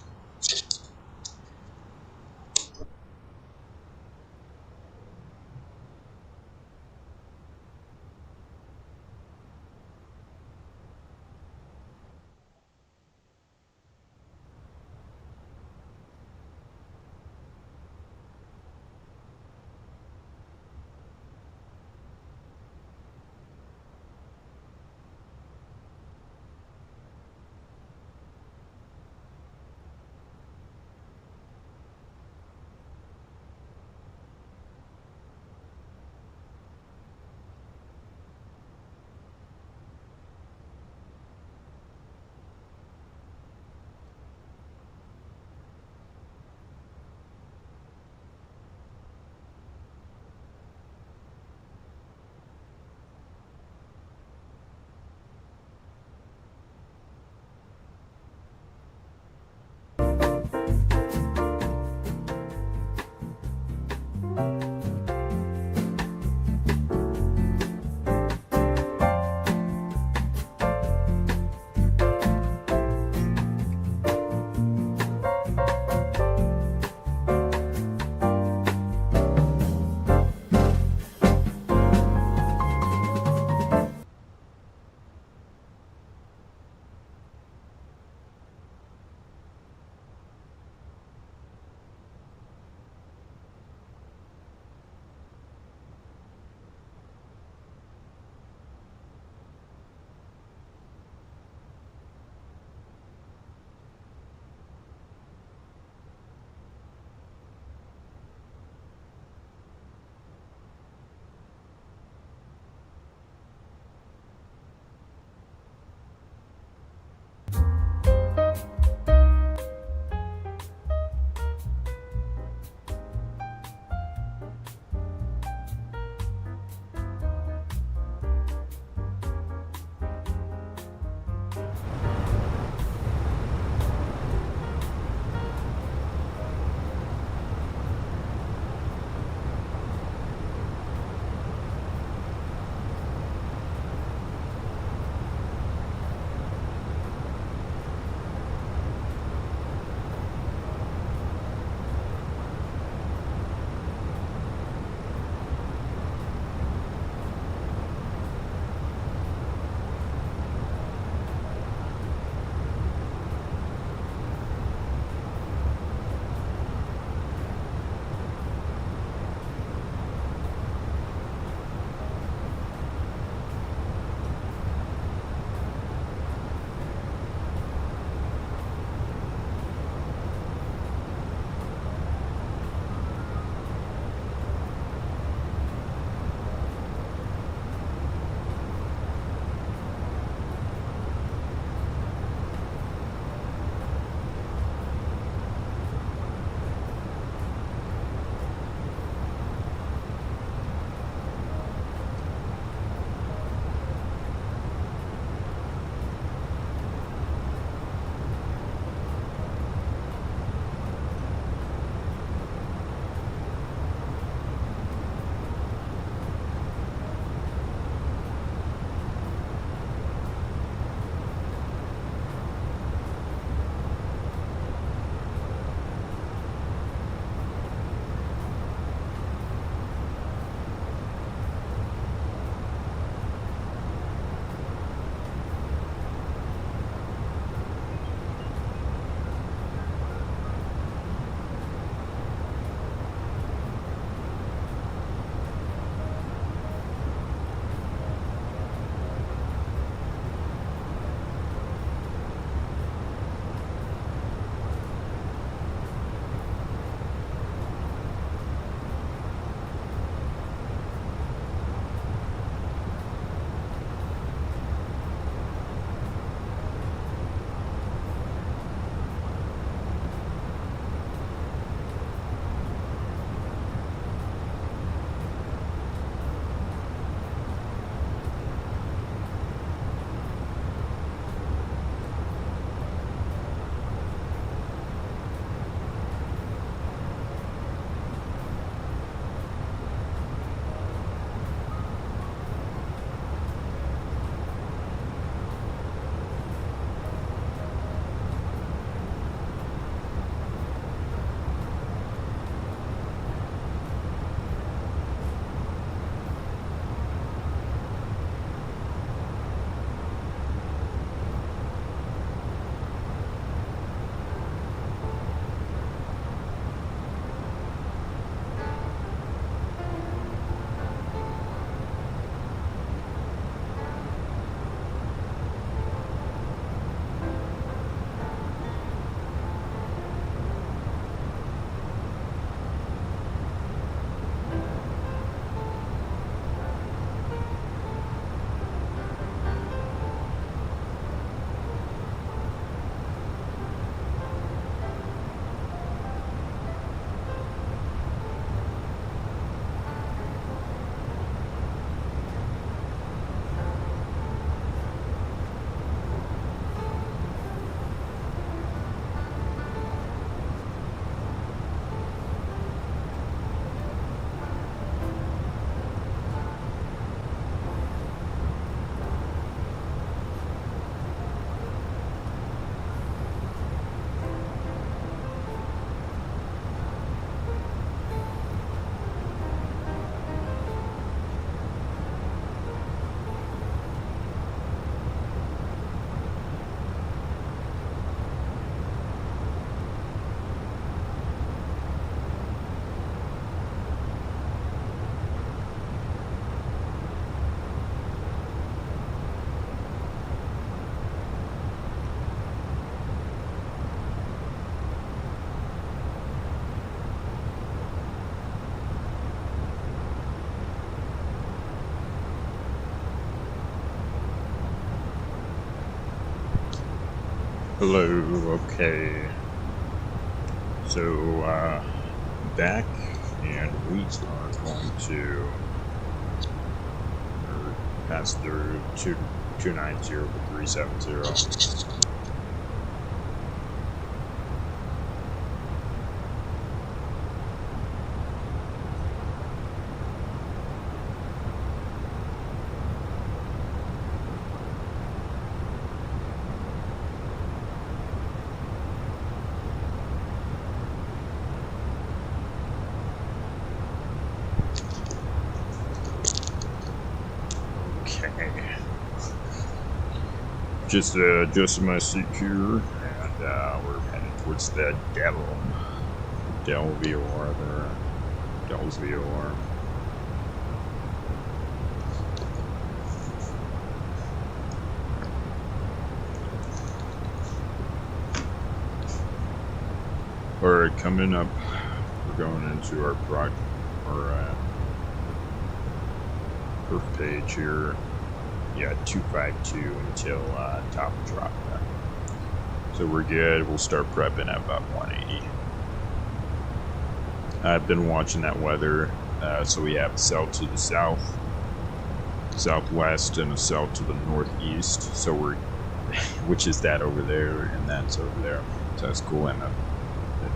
Hello, okay. So, back, and we are going to pass through 290 to 370. Just adjusting my seat here, and we're heading towards that Del VOR there. Del's VOR. Alright, coming up, we're going into our perf page here. Yeah, 252 until top drop there. So we're good. We'll start prepping at about 180. I've been watching that weather. So we have south to the south, southwest, and a south to the northeast. So we're, which is that over there, and that's over there. So that's cool, and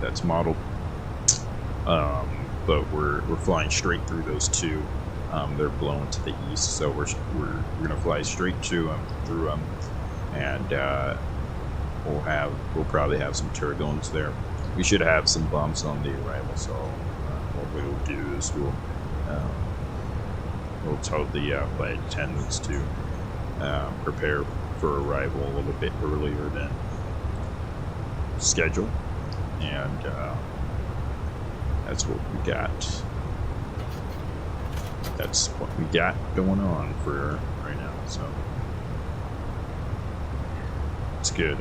that's modeled. But we're flying straight through those two. They're blowing to the east, so we're gonna fly straight to them, through them, and we'll probably have some turbulence there. We should have some bumps on the arrival, so what we'll do is we'll tell the flight attendants to prepare for arrival a little bit earlier than schedule, and that's what we got. That's what we got going on for right now, so it's good.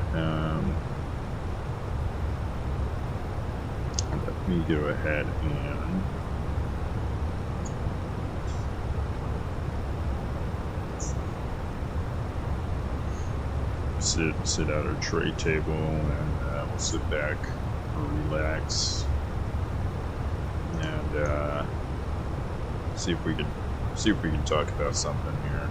Let me go ahead and sit at our tray table, and we'll sit back, relax, and see if we can talk about something here.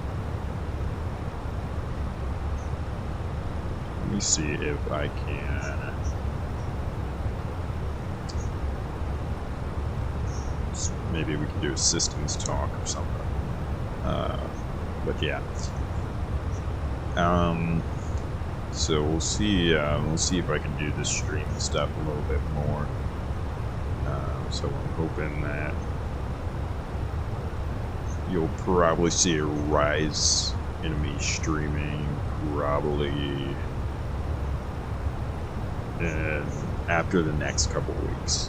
Let me see if I can. Maybe we can do a systems talk or something. But yeah. So we'll see if I can do this streaming stuff a little bit more. So I'm hoping that you'll probably see a rise in me streaming probably after the next couple weeks,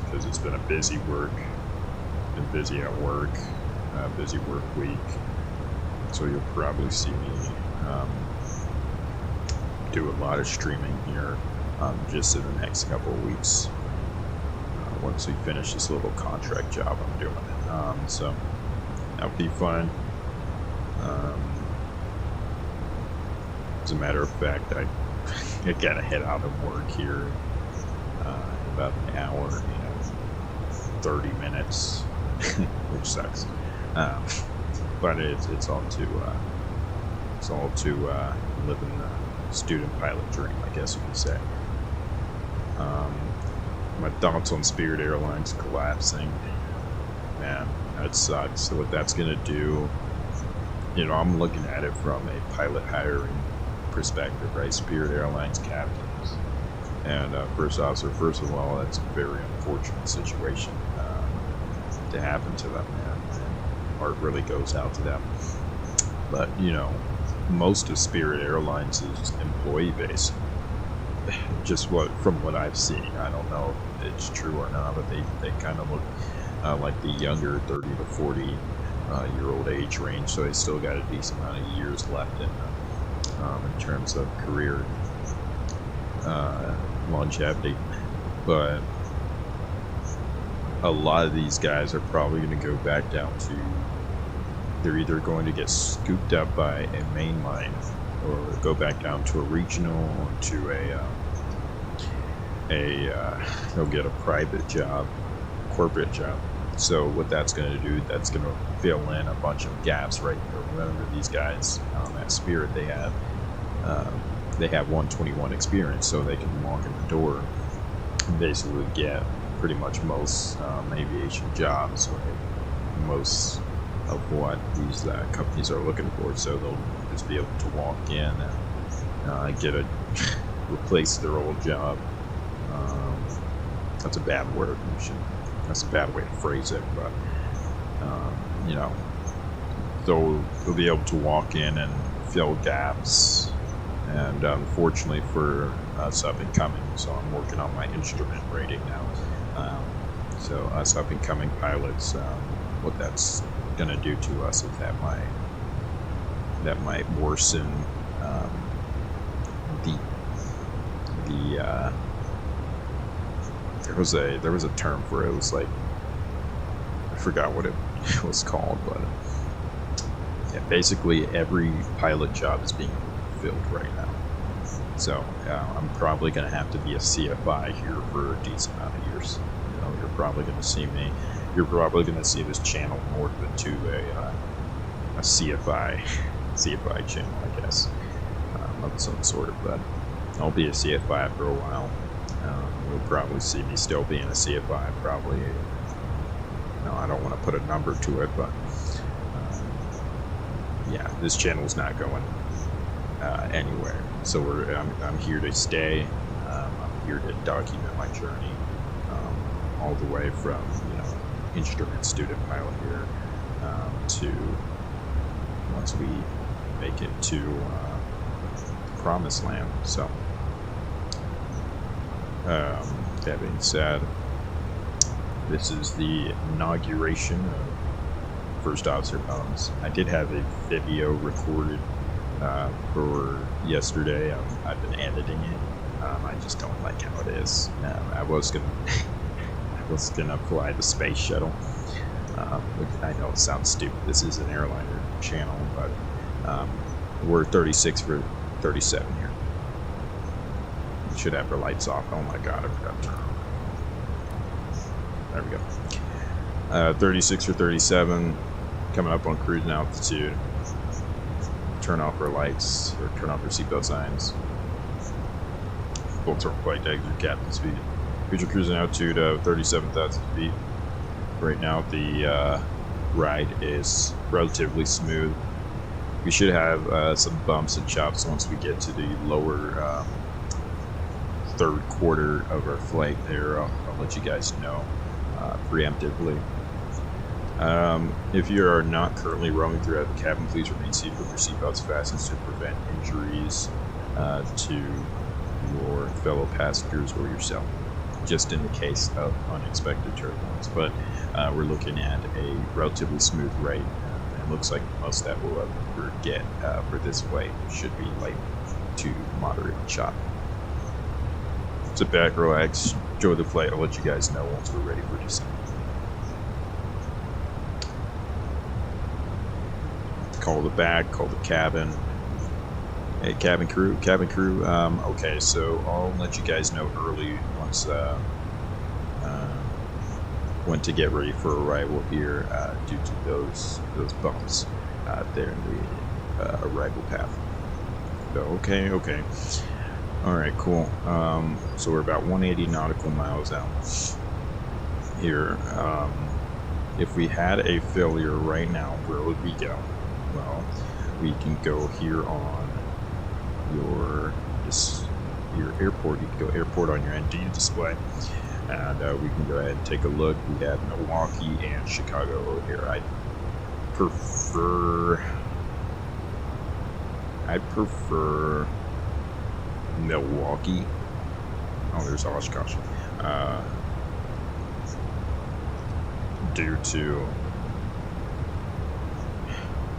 because it's been a busy busy at work, busy work week, so you'll probably see me do a lot of streaming here just in the next couple of weeks once we finish this little contract job I'm doing. So that'll be fun. As a matter of fact, I gotta head out of work here in about an hour, 30 minutes, which sucks. But it's all to living the student pilot dream, I guess you could say. My thoughts on Spirit Airlines collapsing, man, that sucks. So what that's gonna do, I'm looking at it from a pilot hiring perspective, right? Spirit Airlines captains and first officer. First of all, that's a very unfortunate situation to happen to them, man. And heart really goes out to them. But most of Spirit Airlines' employee base, just from what I've seen, I don't know if it's true or not, but they kind of look like the younger 30 to 40 year old age range, so they still got a decent amount of years left in terms of career longevity. But a lot of these guys are probably going to go back down to, they're either going to get scooped up by a mainline or go back down to a regional or to they'll get a private job, corporate job. So what that's going to do, that's going to fill in a bunch of gaps right there. Remember, these guys at Spirit, they have 121 experience, so they can walk in the door and basically get pretty much most aviation jobs, or most of what these companies are looking for. So they'll just be able to walk in and get a replace their old job. That's a bad word. That's a bad way to phrase it, but you know, they'll be able to walk in and fill gaps. And unfortunately for us up and coming, so I'm working on my instrument rating now. So us up and coming pilots, what that's gonna do to us is that might worsen there was a term for it. It was like, I forgot what it was called, but yeah, basically every pilot job is being filled right now. So I'm probably going to have to be a CFI here for a decent amount of years. You know, you're probably going to see this channel morph into a CFI channel, I guess, of some sort. But I'll be a CFI for a while. You'll probably see me still being a CFI. Probably, no, I don't want to put a number to it, but yeah, this channel's not going anywhere. So I'm here to stay. I'm here to document my journey, all the way from, you know, instrument student pilot here to once we make it to promised land. So that being said, this is the inauguration of First Officer Bones. I did have a video recorded for yesterday. I've been editing it. I just don't like how it is. I was gonna fly the space shuttle. I know it sounds stupid. This is an airliner channel, but we're 36 for 37 here. Should have our lights off. Oh my god, I forgot to turn on. There we go. 36 or 37, coming up on cruising altitude. Turn off our lights, or turn off our seatbelt signs. Full turn flight deck, your captain speed. Future cruising altitude of 37,000 feet. Right now, the ride is relatively smooth. We should have some bumps and chops once we get to the lower third quarter of our flight there. I'll let you guys know preemptively. If you are not currently roaming throughout the cabin, please remain seated with your seatbelts fastened to prevent injuries to your fellow passengers or yourself, just in the case of unexpected turbulence. But we're looking at a relatively smooth rate. It looks like most that we'll ever get for this flight should be light to moderate chop. Sit back, relax, enjoy the flight. I'll let you guys know once we're ready for descent. Call the back, call the cabin. Hey, cabin crew. Okay, so I'll let you guys know early once when to get ready for arrival here due to those bumps there in the arrival path. So, okay. All right, cool. So we're about 180 nautical miles out here. If we had a failure right now, where would we go? Well, we can go here on your airport. You can go airport on your ND display, and we can go ahead and take a look. We have Milwaukee and Chicago over here. I prefer Milwaukee. Oh, there's Oshkosh. Due to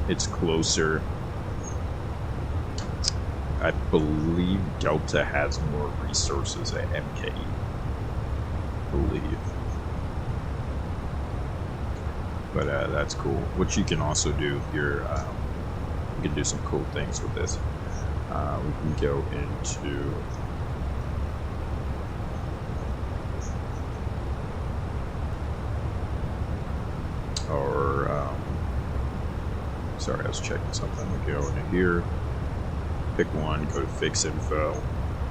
it's closer. I believe Delta has more resources at MKE. But that's cool. What you can also do here, you can do some cool things with this. we can go into our, sorry, I was checking something. We go into here, pick one, go to fix info,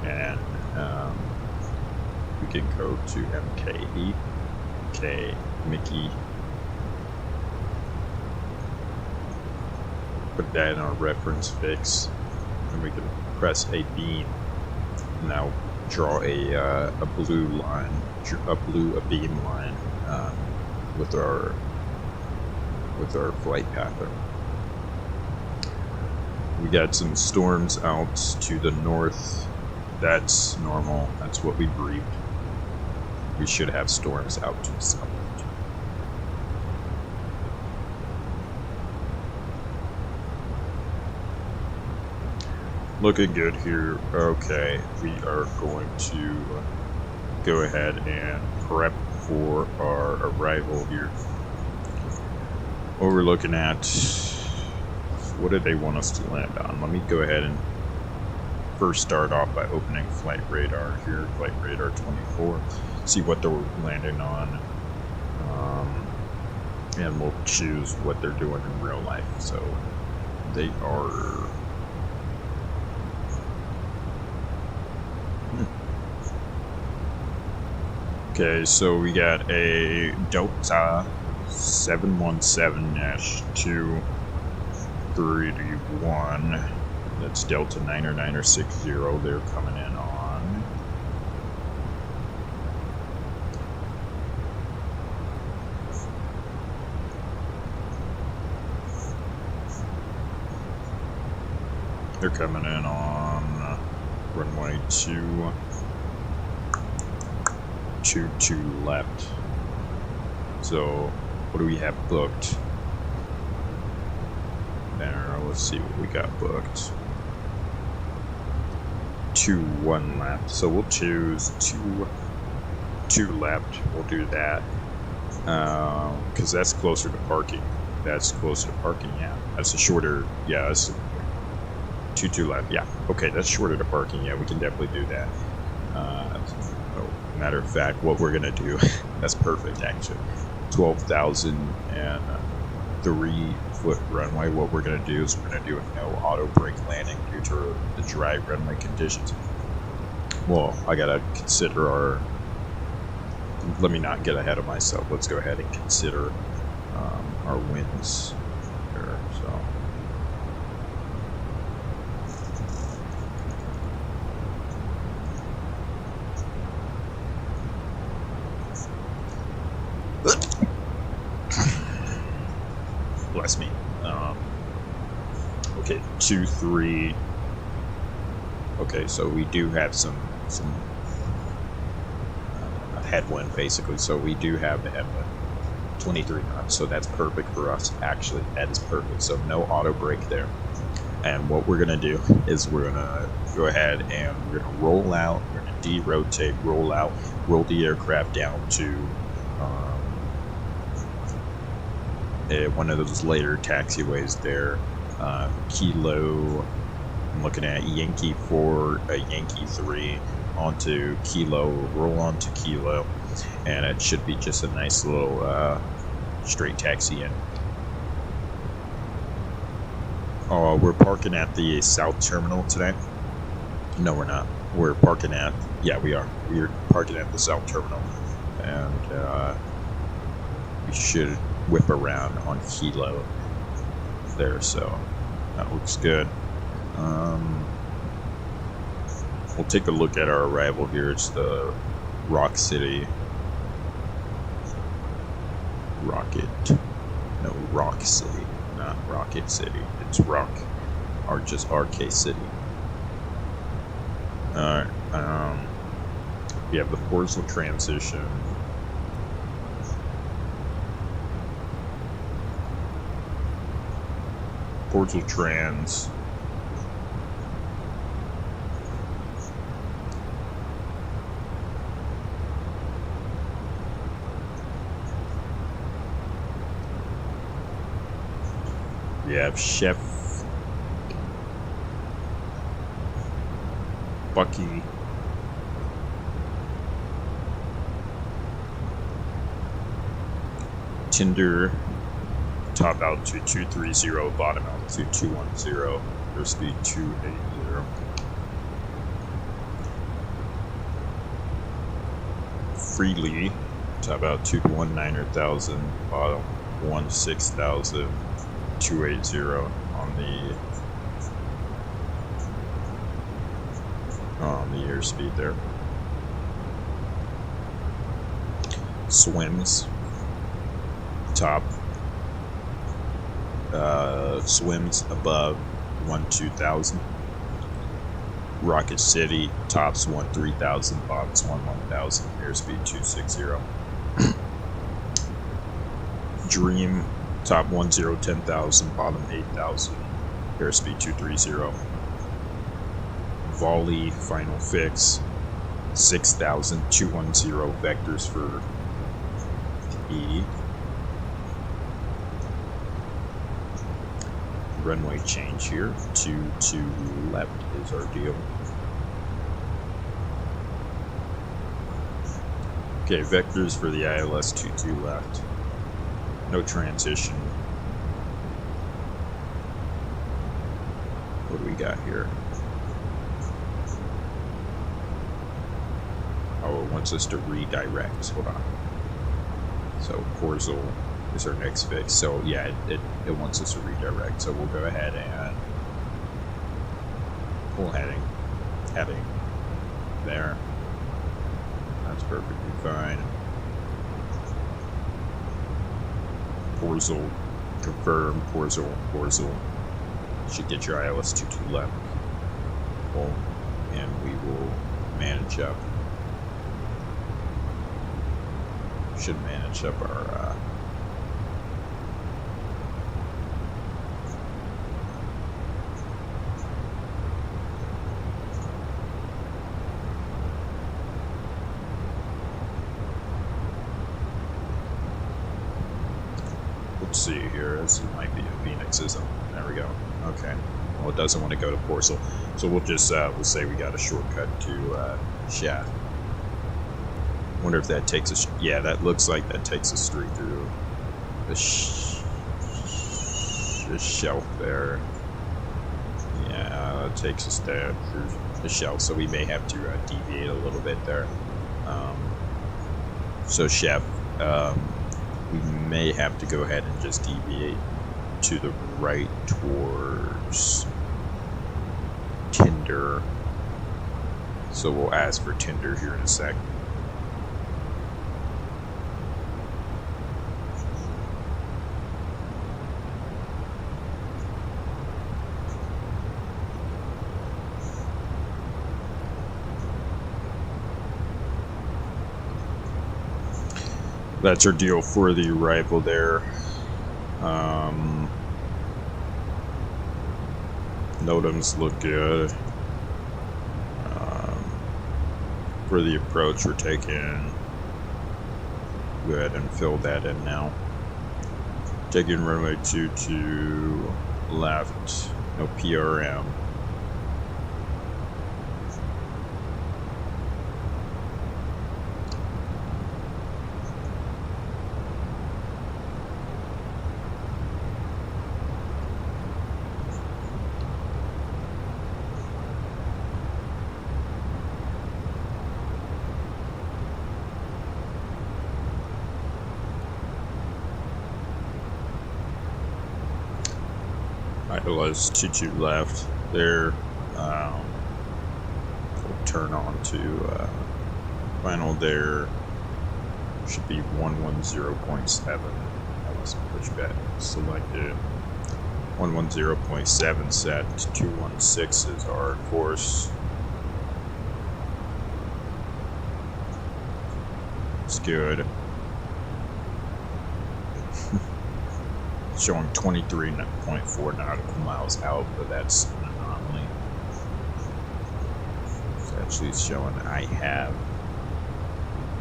and we can go to MKE, K, Mickey, put that in our reference fix, and we can press a beam. Now draw a blue line, a beam line with our flight pattern. We got some storms out to the north. That's normal. That's what we briefed. We should have storms out to the south. Looking good here. Okay, we are going to go ahead and prep for our arrival here. What we're looking at, what do they want us to land on? Let me go ahead and first start off by opening flight radar here, flight radar 24, see what they're landing on, and we'll choose what they're doing in real life. So they are okay, so we got a Delta 717-231. That's Delta 960. They're coming in on. They're coming in on runway 22 left. So what do we have booked? There, let's see what we got booked. 2-1 left. So we'll choose 2 left. We'll do that. Because that's closer to parking. That's closer to parking, yeah. That's a shorter, yeah, that's 2 left, yeah. Okay, that's shorter to parking, yeah, we can definitely do that. Matter of fact, what we're gonna do, that's perfect actually. 12,003-foot runway. What we're gonna do is we're gonna do a no auto brake landing due to the dry runway conditions. Well, I gotta consider our. Let me not get ahead of myself. Let's go ahead and consider our winds here. So. Bless me. Okay, 2-3. Okay, so we do have some headwind basically. So we do have the headwind, 23 knots. So that's perfect for us. Actually, that is perfect. So no auto brake there. And what we're gonna do is we're gonna go ahead and we're gonna roll out. We're gonna de-rotate, roll out, roll the aircraft down to. One of those later taxiways there, Kilo, I'm looking at Yankee 4, Yankee 3, onto Kilo, roll onto Kilo, and it should be just a nice little straight taxi in. Oh, we're parking at the South Terminal today? No, we're not. We're parking at, yeah, we are. We're parking at the South Terminal, and we should whip around on Kilo there, so that looks good. We'll take a look at our arrival here. It's the Rock City. Rock City, not Rocket City. It's Rock, or just RK City. Alright, we have the Portsmouth transition. Portal trans. We have Chef Bucky. Tinder, top altitude 230, bottom altitude 210, airspeed 280. Freely, top altitude 19,000, bottom 16,000, 280 on the airspeed there. Swims, top swims above 12,000. Rocket City, tops 13,000, bottoms 11,000, airspeed 260. Dream, top 10,000, bottom 8,000, airspeed 230. Volley, final fix, 6,210, vectors for E. Runway change here, 2 to left is our deal. Okay, vectors for the ILS 2 to left. No transition. What do we got here? Oh, it wants us to redirect. Hold on. So Corzel is our next fix. So yeah, it wants us to redirect. So we'll go ahead and pull heading there. That's perfectly fine. Corzel, confirm. Corzel. Should get your ILS 2 to left. Boom. And we will manage up. Should manage up our let's see here. This might be a Fenixism. There we go. Okay. Well, it doesn't want to go to Porcel, so we'll just we'll say we got a shortcut to Shaft. Wonder if that takes us. Yeah, that looks like that takes us straight through the shelf there. Yeah, that takes us down through the shelf, so we may have to deviate a little bit there. So Chef, we may have to go ahead and just deviate to the right towards Tinder. So we'll ask for Tinder here in a sec. That's our deal for the arrival there. Notams look good. For the approach, we're taking. Go ahead and fill that in now. Taking runway 2 to left. No PRM. ILS 2 left there. We'll turn on to final there. Should be 110.7. That was pushback selected. 110.7 set. 216 is our course. It's good. Showing 23.4 nautical miles out, but that's an anomaly. It's actually showing I have,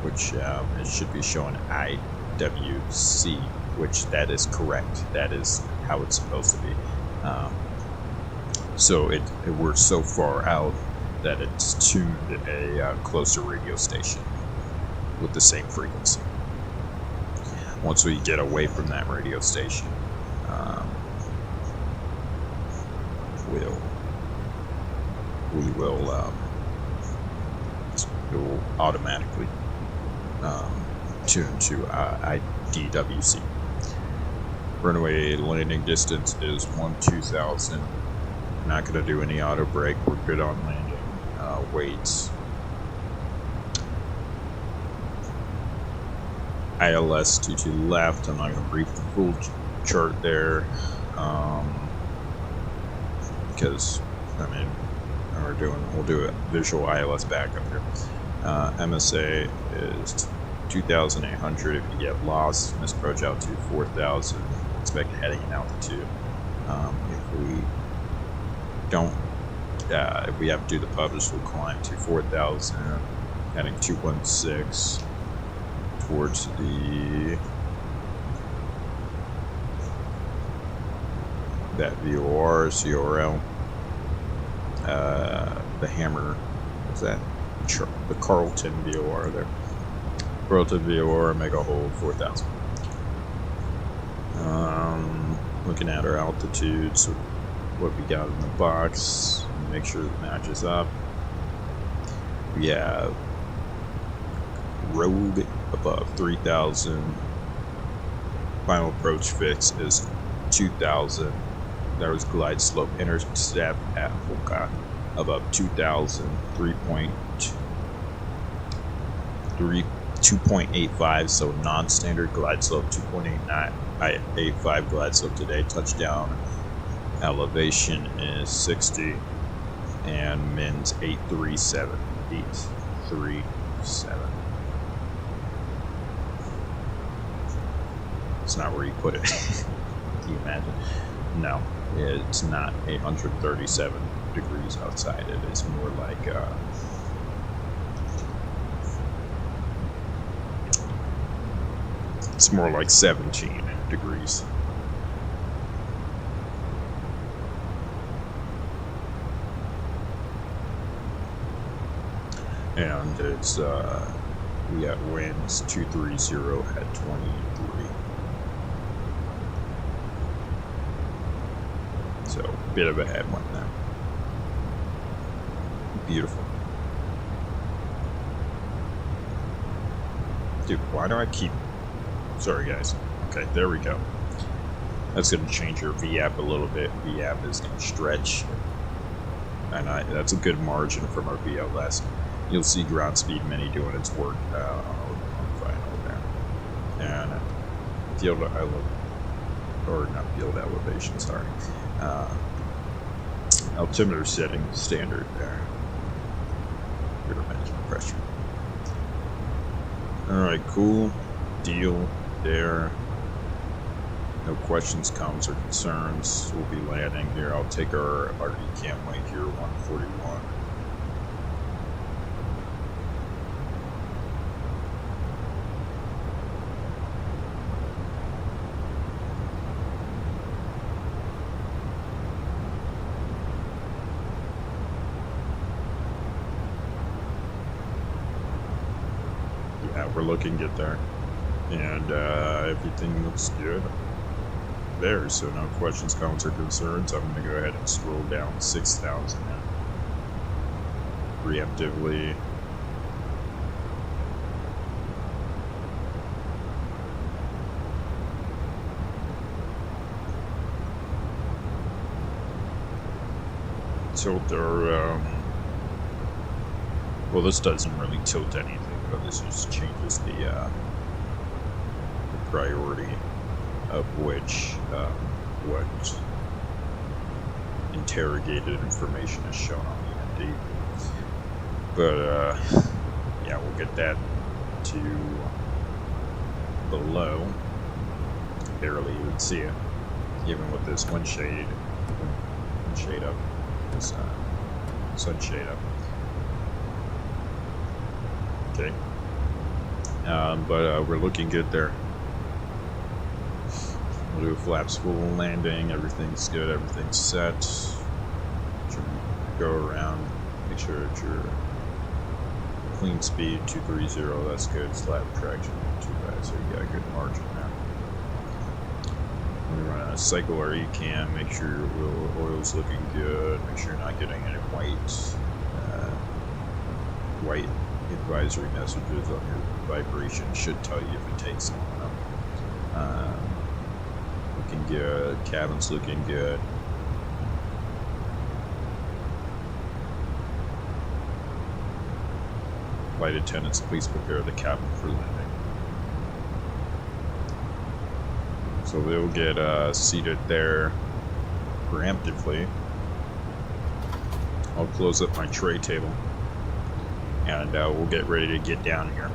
which it should be showing IWC, which that is correct. That is how it's supposed to be. So we're so far out that it's tuned a closer radio station with the same frequency. Once we get away from that radio station, it will automatically tune to IDWC. Runway landing distance is 12,000. Not going to do any auto brake. We're good on landing. Weights. ILS 22 left. I'm not going to brief the full chart there, because we'll do a visual ILS backup here. MSA is 2,800. If you get lost, misapproach altitude 4,000. Expect heading and altitude. If we have to do the publish, we'll climb to 4,000, heading 216 towards that VOR, CRL, the Hammer, what's that? The Carlton VOR there. Carlton VOR, mega hold 4,000. Looking at our altitudes, what we got in the box, make sure it matches up. We have road above 3,000. Final approach fix is 2,000. There was glide slope intercept at Hoka above 2,000, 2.85, so non-standard glide slope 2.85 glide slope today. Touchdown elevation is 60 and min's 837. 837. It's not where you put it. Can you imagine? No, it's not 837 degrees outside. It is more like it's more like 17 degrees. And it's we got winds 230 at 23. So bit of a headwind there. Beautiful. Dude, why do I keep... Sorry guys. Okay, there we go. That's going to change your VAP a little bit. VAP is going to stretch. And that's a good margin from our VLS. You'll see ground speed mini doing its work on final there. And field elevation, sorry. Altimeter setting standard there. Good management pressure. Alright, cool. Deal there. No questions, comments, or concerns. We'll be landing here. I'll take our RD cam weight here, 141. We're looking good there, and everything looks good there, so no questions, comments, or concerns. I'm going to go ahead and scroll down 6,000 preemptively. Tilt our well, this doesn't really tilt anything. This just changes the priority of which what interrogated information is shown on the ND. But yeah, we'll get that to the low. Barely even see it, even with this wind shade up, this sunshade up. Okay. But we're looking good there. We'll do a flaps full landing. Everything's good. Everything's set. Should go around Make sure that your clean speed 230, that's good. Slab traction not too bad, so you got a good margin there. We're gonna cycle our ECAM, make sure your oil's looking good, make sure you're not getting any white advisory messages on your vibration. Should tell you if it takes long enough. Looking good, cabin's looking good. Flight attendants, please prepare the cabin for landing. So they'll get seated there preemptively. I'll close up my tray table and we'll get ready to get down here.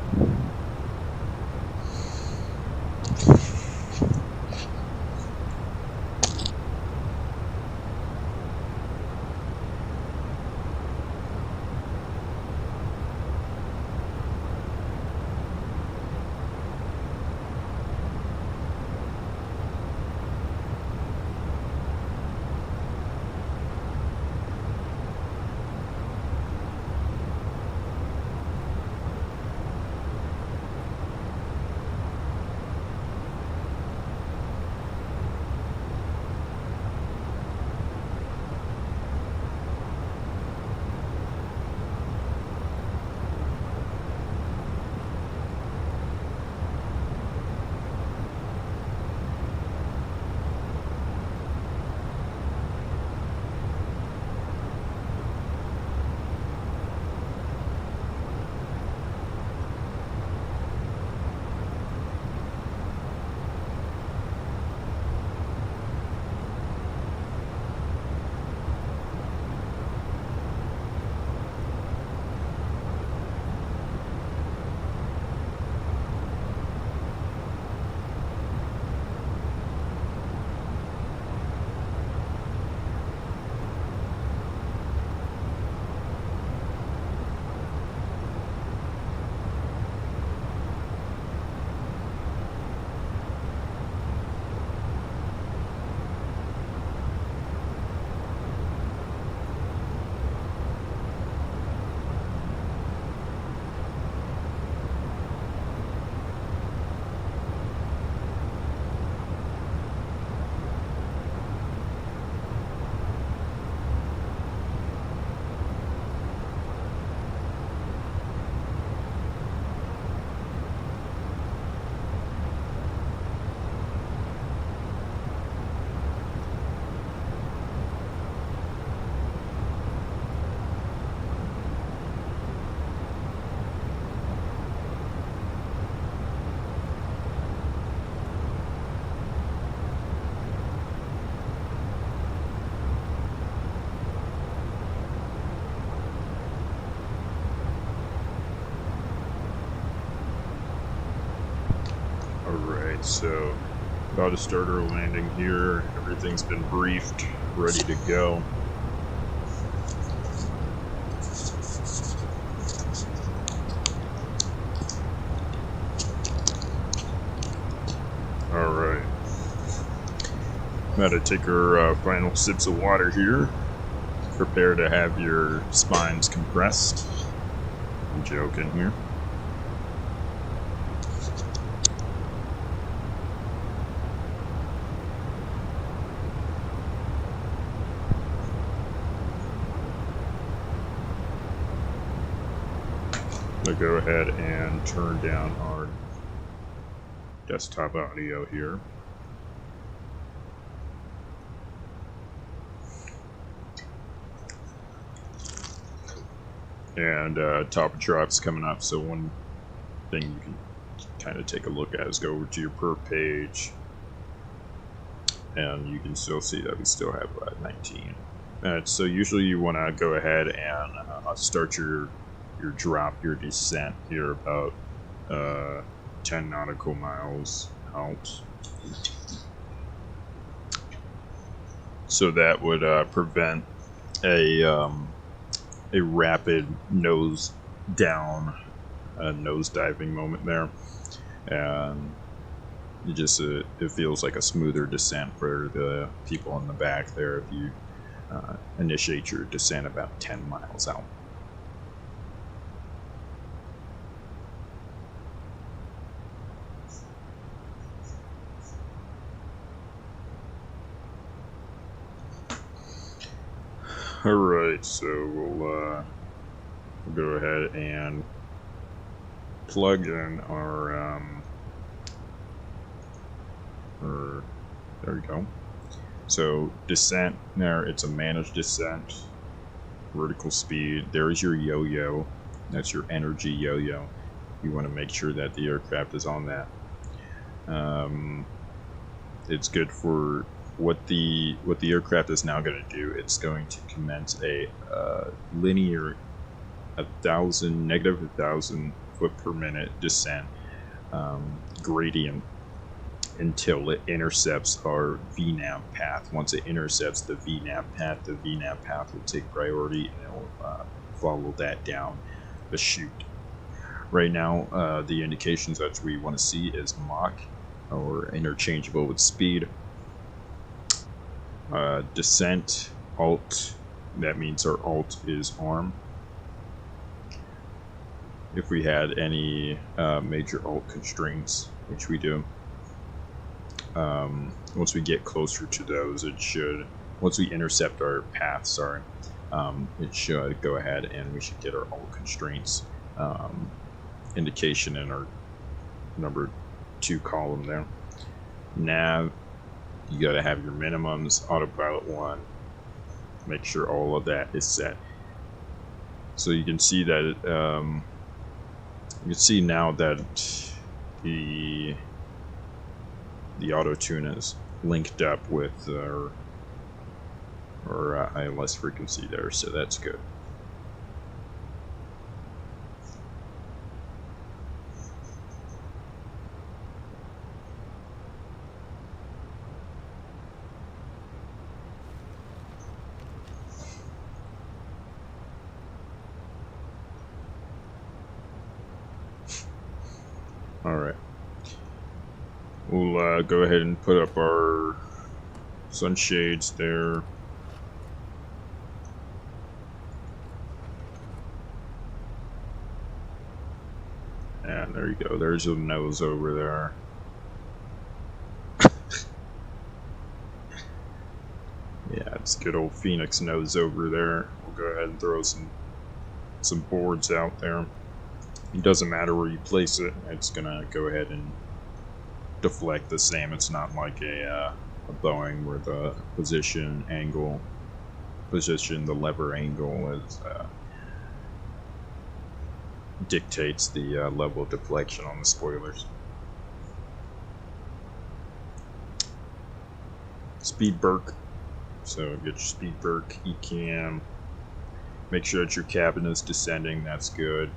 So, about to start our landing here. Everything's been briefed, ready to go. Alright. About to take our final sips of water here. Prepare to have your spines compressed. I'm joking here. We'll go ahead and turn down our desktop audio here. And top of drop's coming up, so one thing you can kind of take a look at is go over to your per page, and you can still see that we still have 19. So usually you want to go ahead and start your drop, your descent here about 10 nautical miles out. So that would prevent a rapid nose down, nose diving moment there, and it just it feels like a smoother descent for the people in the back there if you initiate your descent about 10 miles out. Alright, so we'll go ahead and plug in our there we go. So descent there, it's a managed descent, vertical speed. There's your yo-yo. That's your energy yo-yo. You want to make sure that the aircraft is on that. It's good for what the aircraft is now going to do. It's going to commence a linear negative 1,000 foot per minute descent gradient until it intercepts our VNAV path. Once it intercepts the VNAV path will take priority and it will follow that down the chute. Right now, the indications that we want to see is Mach, or interchangeable with speed. Descent, alt, that means our alt is arm. If we had any major alt constraints, which we do, once we get closer to those, it should, once we intercept our path, sorry, it should go ahead and we should get our alt constraints indication in our number 2 column there. Nav, you got to have your minimums. Autopilot 1, make sure all of that is set. So you can see that you can see now that the auto tune is linked up with our ILS frequency there, so that's good. Alright, we'll go ahead and put up our sunshades there. And there you go, there's your nose over there. Yeah, it's good old Fenix nose over there. We'll go ahead and throw some boards out there. It doesn't matter where you place it, it's gonna go ahead and deflect the same. It's not like a Boeing where the the lever angle is dictates the level of deflection on the spoilers. Speed Burke, so get your Speed Burke, ECAM, make sure that your cabin is descending, that's good.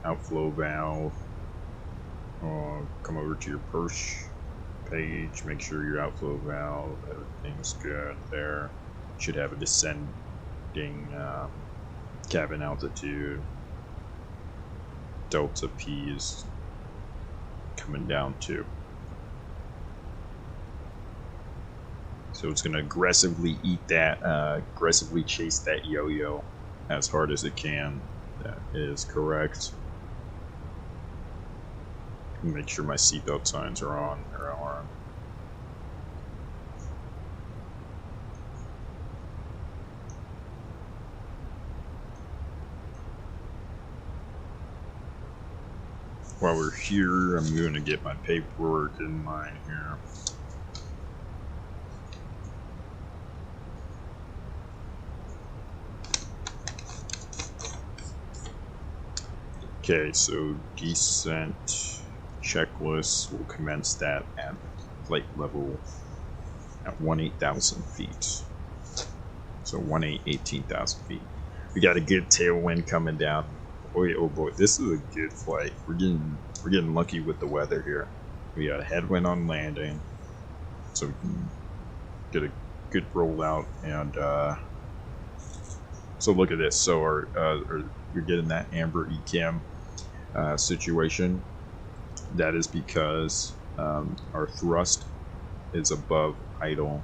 Outflow valve, come over to your Perch page, make sure your outflow valve, everything's good there. Should have a descending cabin altitude. Delta P is coming down too. So it's going to aggressively eat that, aggressively chase that yo-yo as hard as it can. That is correct. Make sure my seatbelt signs are on. They're on. While we're here, I'm going to get my paperwork in line here. Okay, so descent checklist, we'll commence that at flight level at 18,000 feet. So 18,000 feet. We got a good tailwind coming down. Oh boy, this is a good flight. We're getting lucky with the weather here. We got a headwind on landing, so we can get a good rollout. And so look at this. So you're getting that amber ECAM situation. That is because our thrust is above idle,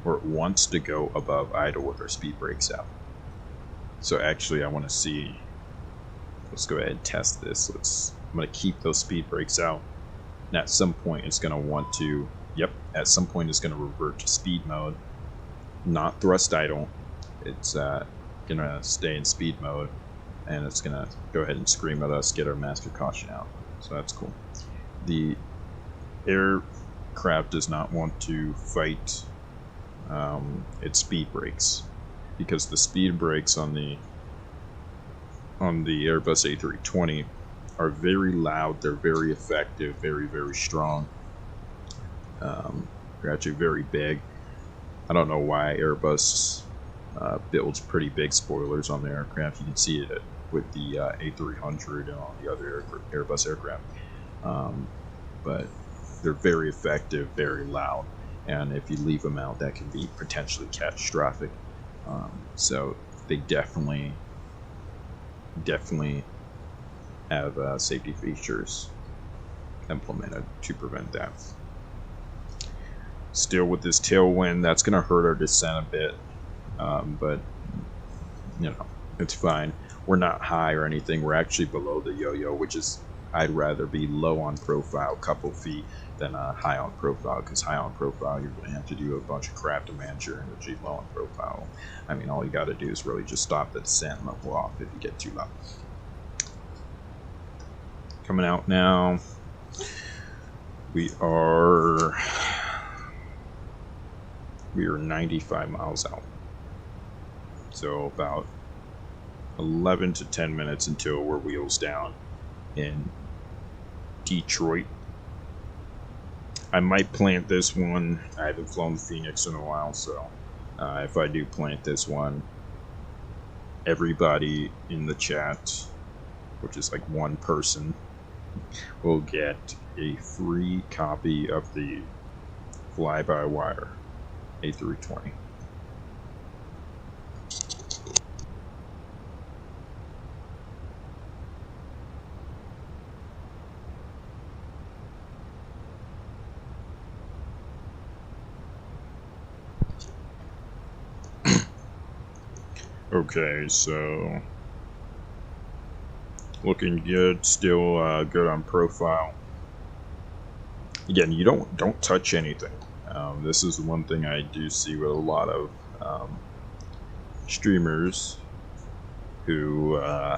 or it wants to go above idle with our speed brakes out. So actually, I want to see. Let's go ahead and test this. I'm going to keep those speed brakes out. And at some point, it's going to want to. Yep. At some point, it's going to revert to speed mode, not thrust idle. It's gonna stay in speed mode, and it's gonna go ahead and scream at us, get our master caution out. So that's cool. The aircraft does not want to fight its speed brakes, because the speed brakes on the Airbus A320 are very loud. They're very effective, very, very strong. They're actually very big. I don't know why Airbus builds pretty big spoilers on their aircraft. You can see it with the A300 and all the other Airbus aircraft. But they're very effective, very loud, and if you leave them out, that can be potentially catastrophic. So they definitely have safety features implemented to prevent that. Still, with this tailwind, that's going to hurt our descent a bit, but you know, it's fine. We're not high or anything. We're actually below the yo-yo, which is, I'd rather be low on profile, couple feet, than high on profile, because high on profile, you're going to have to do a bunch of crap to manage your energy. Low on profile, I mean, all you got to do is really just stop the descent and level off if you get too low. Coming out now. We are 95 miles out. So about 11 to 10 minutes until we're wheels down in Detroit. I might plant this one. I haven't flown the Fenix in a while, so if I do plant this one, everybody in the chat, which is like one person, will get a free copy of the fly-by-wire A320. Okay, so looking good, still good on profile. Again, you don't touch anything. This is one thing I do see with a lot of streamers who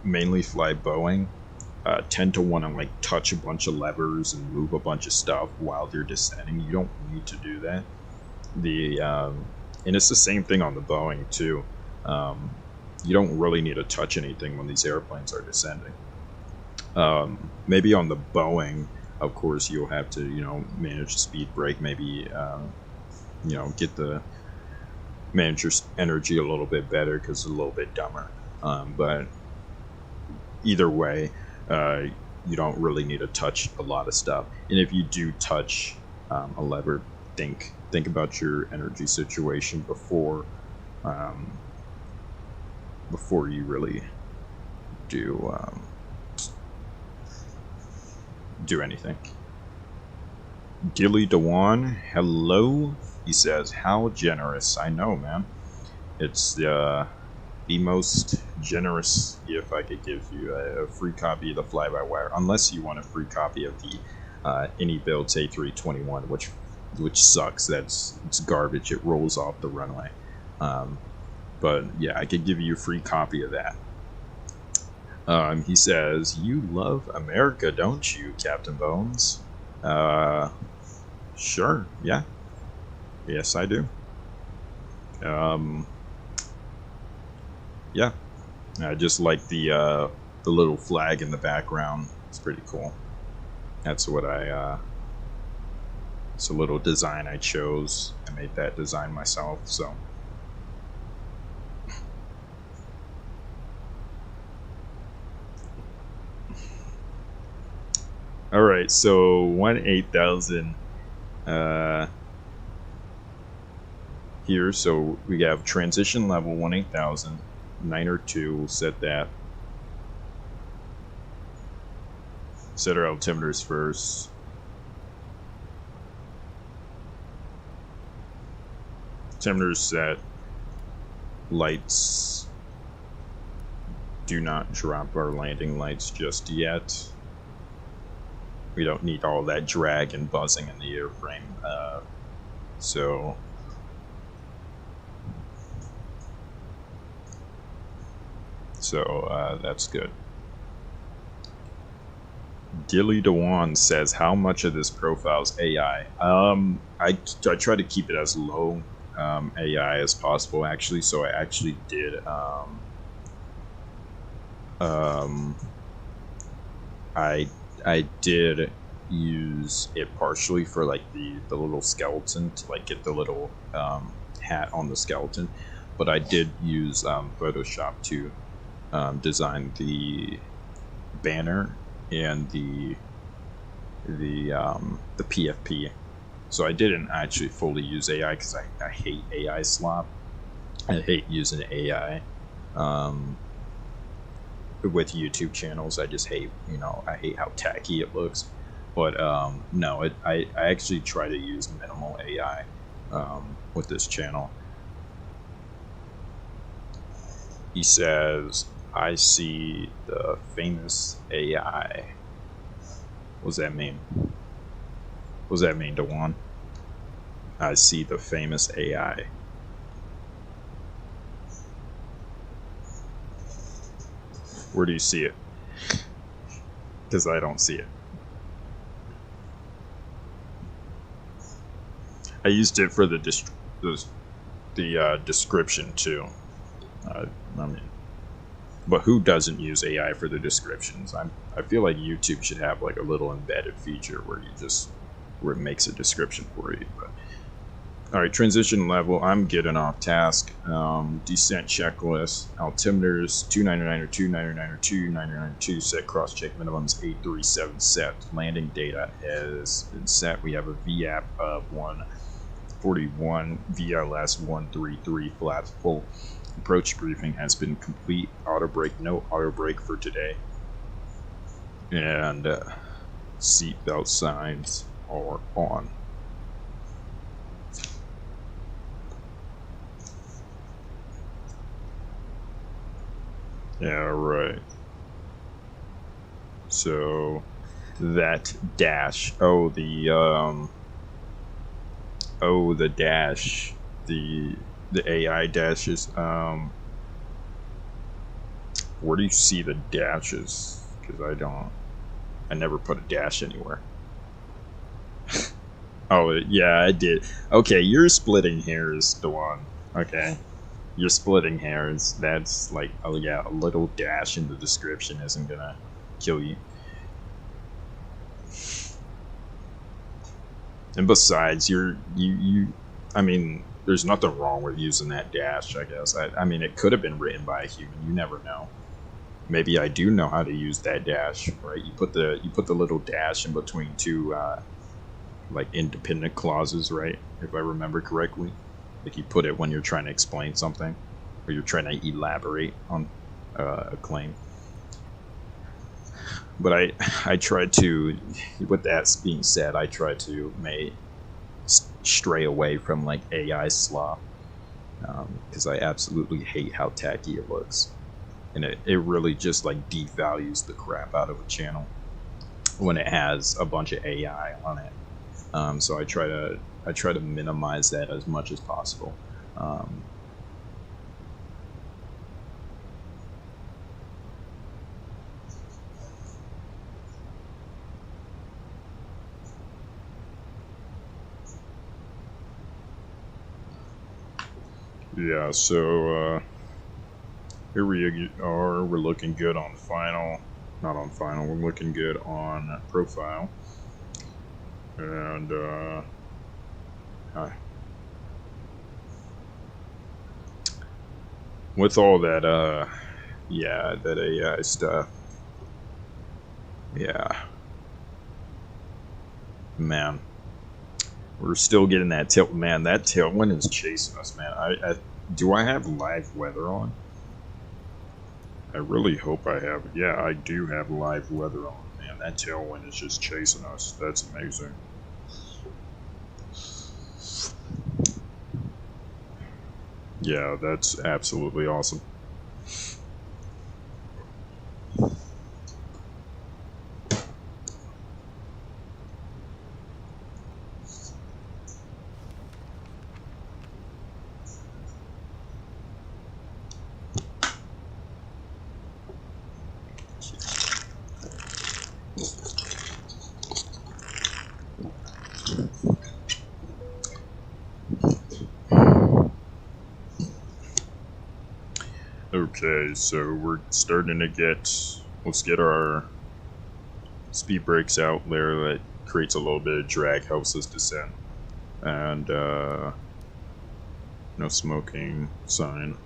mainly fly Boeing tend to want to like touch a bunch of levers and move a bunch of stuff while they're descending. You don't need to do that. And it's the same thing on the Boeing too. You don't really need to touch anything when these airplanes are descending. Maybe on the Boeing, of course, you'll have to, manage the speed brake, maybe, manage your energy a little bit better because it's a little bit dumber. But either way, you don't really need to touch a lot of stuff. And if you do touch a lever, think about your energy situation before you really do anything. Gilly Dewan, hello. He says, how generous. I know, man. It's the most generous gift I could give you. A free copy of the fly-by-wire, unless you want a free copy of the Any Builds A321, which sucks. It's garbage. It rolls off the runway. But yeah, I could give you a free copy of that. He says, you love America, don't you, Captain Bones? Sure, yeah. Yes, I do. Yeah. I just like the little flag in the background. It's pretty cool. That's what it's a little design I chose. I made that design myself, so. Alright, so 1-8000 here, so we have transition level 1-8000, 902, we'll set that. Set our altimeters first. Altimeters set. Lights. Do not drop our landing lights just yet. We don't need all that drag and buzzing in the airframe. So that's good. Dilly Dewan says, how much of this profile is AI? I try to keep it as low AI as possible, actually. So I actually did I did use it partially for like the little skeleton to like get the little hat on the skeleton, but I did use Photoshop to design the banner and the PFP. So I didn't actually fully use AI because I hate AI slop. I hate using AI with YouTube channels. I just hate, I hate how tacky it looks. But no, I actually try to use minimal AI with this channel. He says, I see the famous AI. What does that mean? What does that mean, Dewan? I see the famous AI. Where do you see it? Because I don't see it. I used it for the description too. I mean, but who doesn't use AI for the descriptions? I feel like YouTube should have like a little embedded feature where it makes a description for you. But all right, transition level. I'm getting off task. Descent checklist. Altimeters 299 or 299 or 2992 set. Cross check minimums 837 set. Landing data has been set. We have a VAP of 141. VLS 133. Flaps full. Approach briefing has been complete. Auto brake, no auto brake for today. And seatbelt signs are on. Yeah, right. So that dash. Oh, the dash. The AI dashes. Where do you see the dashes? Because I never put a dash anywhere. Oh, yeah, I did. Okay, you're splitting hairs, Dewan. Okay. You're splitting hairs. That's like, oh yeah, a little dash in the description isn't gonna kill you. And besides, I mean, there's nothing wrong with using that dash, I guess. I mean, it could have been written by a human. You never know. Maybe I do know how to use that dash, right? You put the little dash in between two like independent clauses, right? If I remember correctly. Like you put it when you're trying to explain something, or you're trying to elaborate on a claim. But I try to, with that being said, I try to stray away from like AI slop, because I absolutely hate how tacky it looks, and it really just like devalues the crap out of a channel when it has a bunch of AI on it. So I try to minimize that as much as possible. Yeah, so here we are. We're looking good on final. Not on final. We're looking good on profile. And with all that, yeah, that AI stuff. Yeah, man, we're still getting that tilt. Man, that tailwind is chasing us, man. Do I have live weather on? I really hope I have. Yeah, I do have live weather on. Man, that tailwind is just chasing us. That's amazing. Yeah, that's absolutely awesome. Okay, so we're starting to let's get our speed brakes out there. That creates a little bit of drag, helps us descend. And no smoking sign.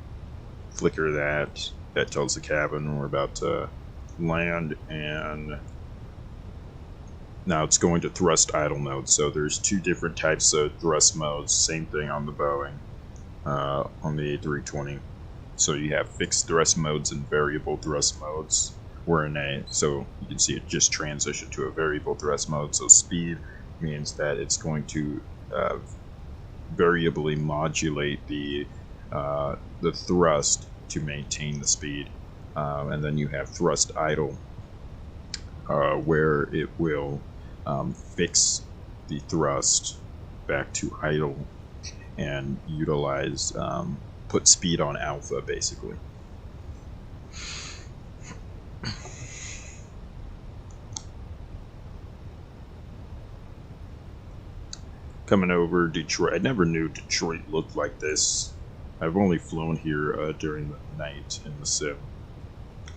Flicker that. That tells the cabin we're about to land, and now it's going to thrust idle mode. So there's two different types of thrust modes. Same thing on the Boeing, on the A320. So you have fixed thrust modes and variable thrust modes. So you can see it just transitioned to a variable thrust mode. So speed means that it's going to variably modulate the thrust to maintain the speed, and then you have thrust idle, where it will fix the thrust back to idle and utilize put speed on alpha basically. Coming over Detroit. I never knew Detroit looked like this. I've only flown here during the night in the sim.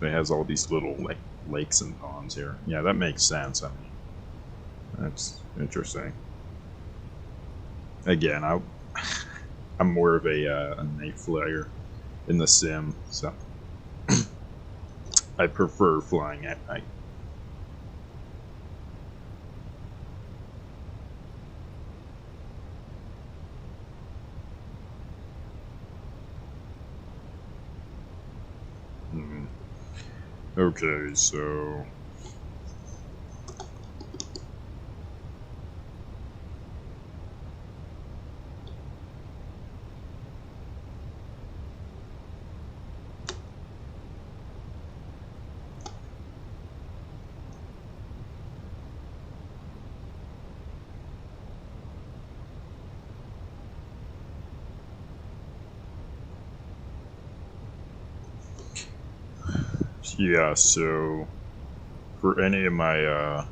It has all these little like lakes and ponds here. Yeah, that makes sense. I mean, that's interesting. Again, I'm more of a night flyer in the sim, so I prefer flying at night. Okay, so yeah, so for any of my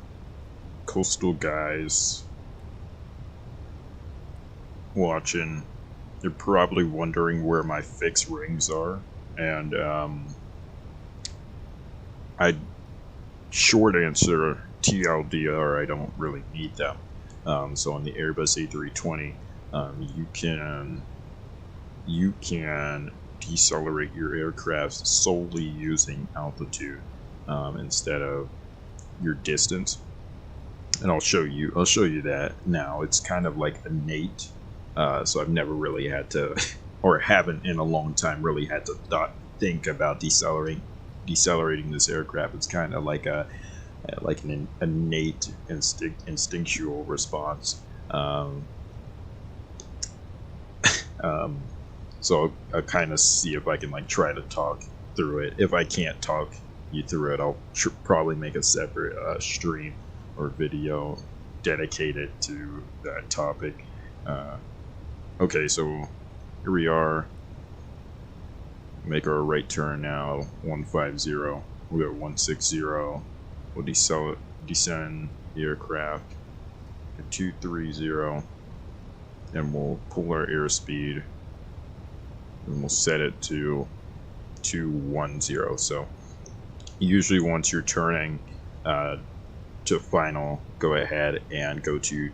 coastal guys watching, you're probably wondering where my fixed rings are, and short answer, TLDR, I don't really need them. So on the Airbus A320, you can decelerate your aircraft solely using altitude instead of your distance, and I'll show you that now. It's kind of like innate, so I've never really had to, or haven't in a long time really had to think about decelerating this aircraft. It's kind of like an innate instinctual response. So I'll kind of see if I can like try to talk through it. If I can't talk you through it, I'll probably make a separate stream or video dedicated to that topic. Okay, so here we are. Make our right turn now. 150. We'll go 160. We'll descend the aircraft at 230, and we'll pull our airspeed, and we'll set it to 210. So usually once you're turning to final, go ahead and put your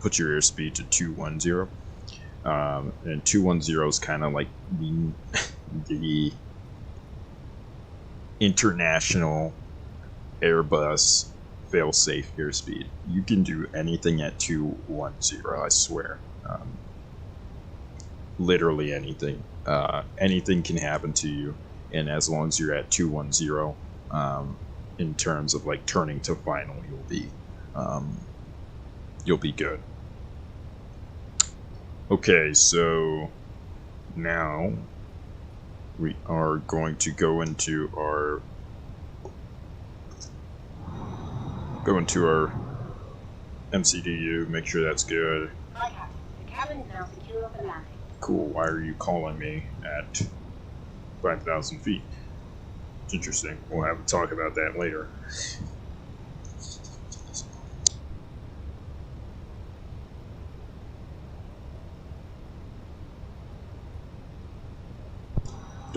airspeed to 210. And 210 is kind of like the international Airbus fail-safe airspeed. You can do anything at 210, I swear. Literally anything. Anything can happen to you, and as long as you're at 210, in terms of like turning to final, you'll be good. Okay, so now we are going to go into our MCDU, make sure that's good. Hi, Captain. The cabin is now secure for landing. Cool, why are you calling me at 5,000 feet? It's interesting. We'll have a talk about that later.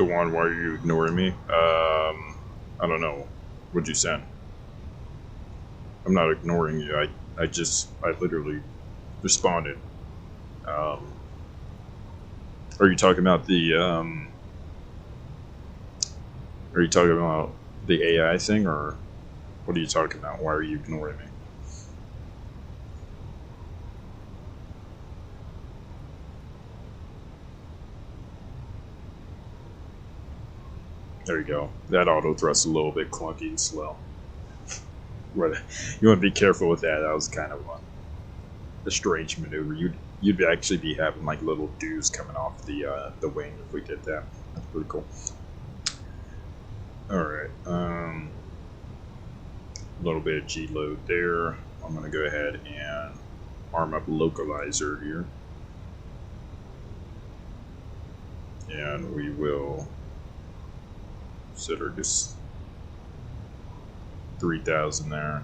The one, why are you ignoring me? I don't know. What'd you send? I'm not ignoring you. I literally responded. Are you talking about the, are you talking about the AI thing, or what are you talking about? Why are you ignoring me? There you go. That auto thrust a little bit clunky and slow. You want to be careful with that. That was kind of a strange maneuver. You'd actually be having like little dews coming off the wing if we did that. That's pretty cool. All right. A little bit of G load there. I'm gonna go ahead and arm up localizer here, and we will set her just 3,000 there.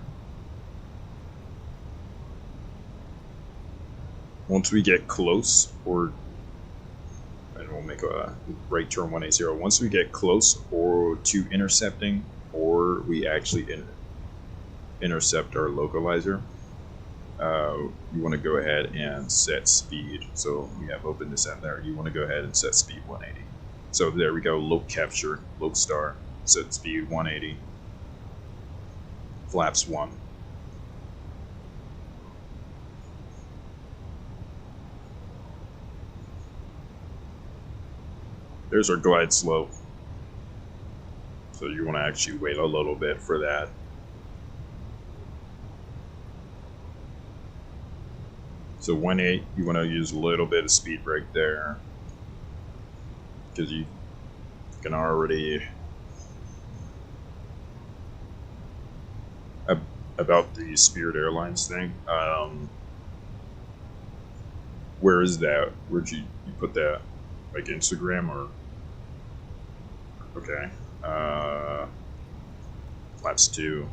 Once we get close, and we'll make a right turn 180. Once we get close or to intercepting, or we actually intercept our localizer, you want to go ahead and set speed. So we have open descent there. You want to go ahead and set speed 180. So there we go, loc capture, loc star, set speed 180, flaps 1. There's our glide slope. So you want to actually wait a little bit for that. So 1.8, you want to use a little bit of speed brake there, because you can already, about the Spirit Airlines thing, where is that? Where'd you put that? Like Instagram or? Okay. Flaps 2.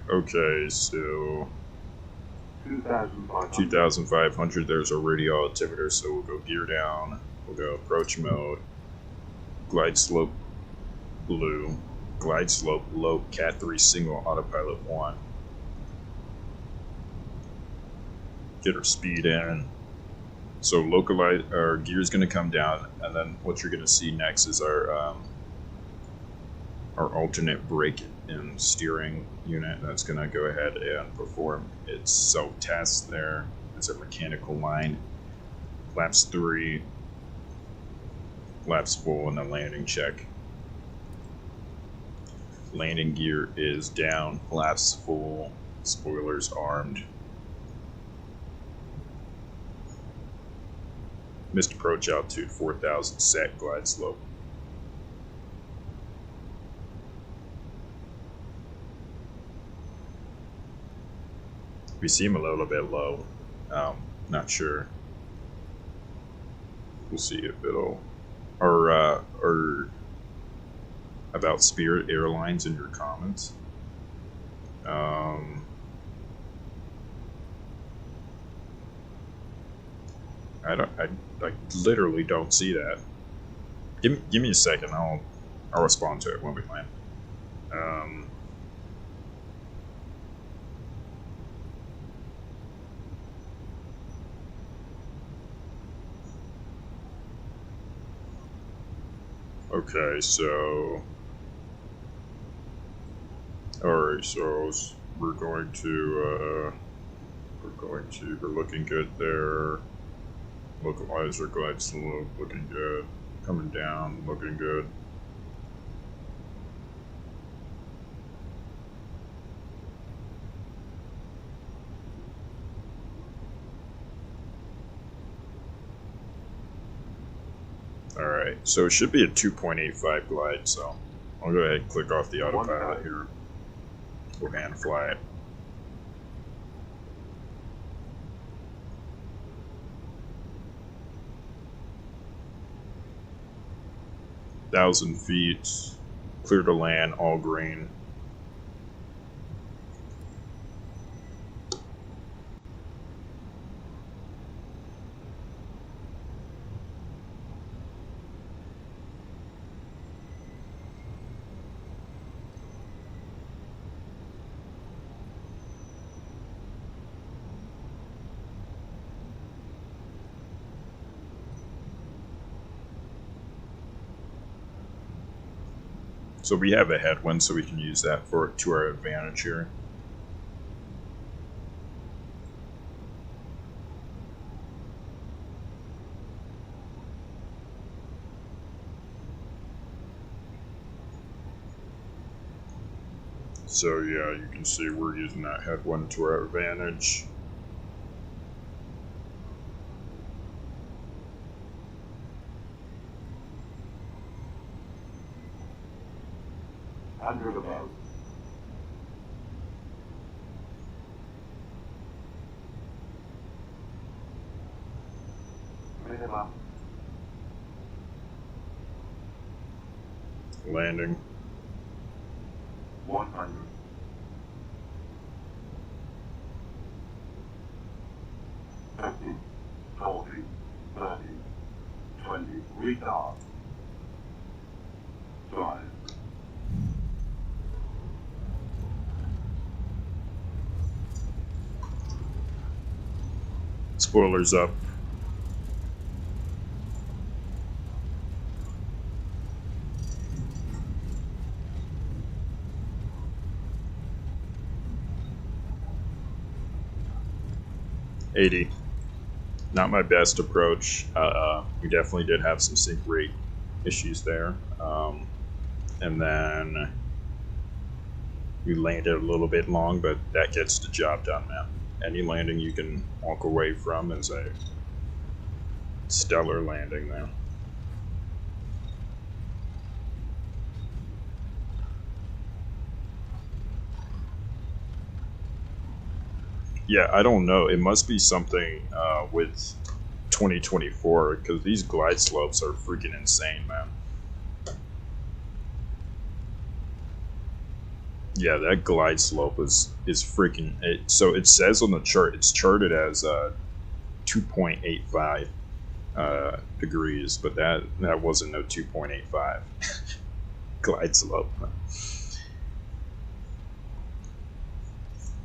Okay, so 2,500, there's a radio altimeter, so we'll go gear down, we'll go approach mode, glide slope blue, glide slope low, Cat 3 single, autopilot 1. Get our speed in. So localize, our gear is going to come down, and then what you're going to see next is our alternate brake and steering unit. That's going to go ahead and perform its self-test there. It's a mechanical line. Flaps 3, flaps full, and a landing check. Landing gear is down, flaps full, spoilers armed. Missed approach altitude 4,000, set glide slope. We seem a little bit low. Not sure. We'll see if it'll. Or about Spirit Airlines in your comments. I literally don't see that. Give me a second. I'll respond to it when we land. Okay, so alright, so we're looking good there. Localizer glide slope looking good. Coming down, looking good. Alright, so it should be a 2.85 glide, so I'll go ahead and click off the autopilot here. We'll hand fly it. 1,000 feet, clear to land, all green. So we have a headwind, so we can use that to our advantage here. So yeah, you can see we're using that headwind to our advantage. Under the boat. Minimum. Landing. 100. 50, 40, 30, 20, retard. 5. Spoilers up. $80. Not my best approach. We definitely did have some sync rate issues there. And then we landed a little bit long, but that gets the job done, man. Any landing you can walk away from is a stellar landing there. Yeah, I don't know. It must be something with 2024, because these glide slopes are freaking insane, man. Yeah, that glide slope is freaking. So it says on the chart, it's charted as 2.85 degrees, but that wasn't no 2.85 glide slope.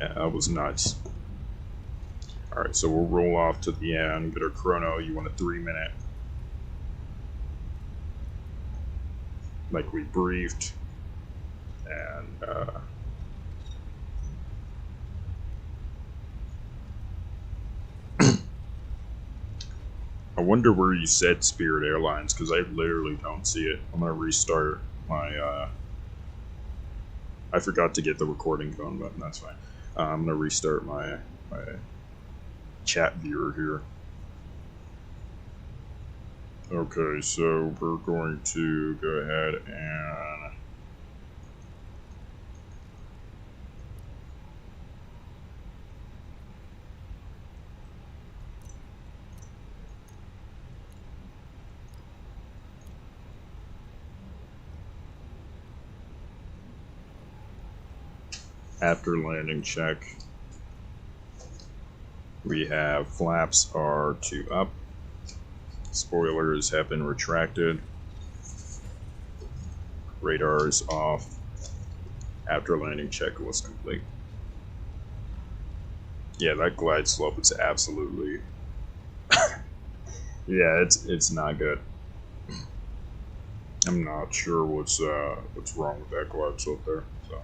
Yeah, that was nuts. All right, so we'll roll off to the end, get our chrono. You want a 3-minute, like we briefed, and I wonder where you said Spirit Airlines, because I literally don't see it. I'm gonna restart my. I forgot to get the recording going button. That's fine. I'm gonna restart my chat viewer here. Okay, so we're going to go ahead and after landing check, we have flaps are to up, spoilers have been retracted, radar is off, after landing check was complete. Yeah, that glide slope is absolutely yeah, it's not good. I'm not sure what's wrong with that glide slope there. So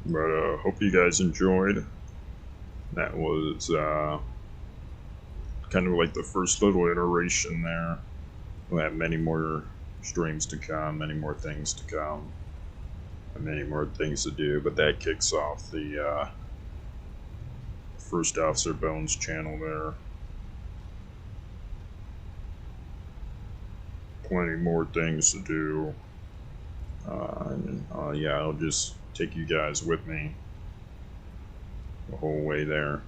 but hope you guys enjoyed. That was kind of like the first little iteration there. We'll have many more streams to come, many more things to come, and many more things to do, but that kicks off the First Officer Bones channel there. Plenty more things to do. Yeah, I'll just take you guys with me the whole way there.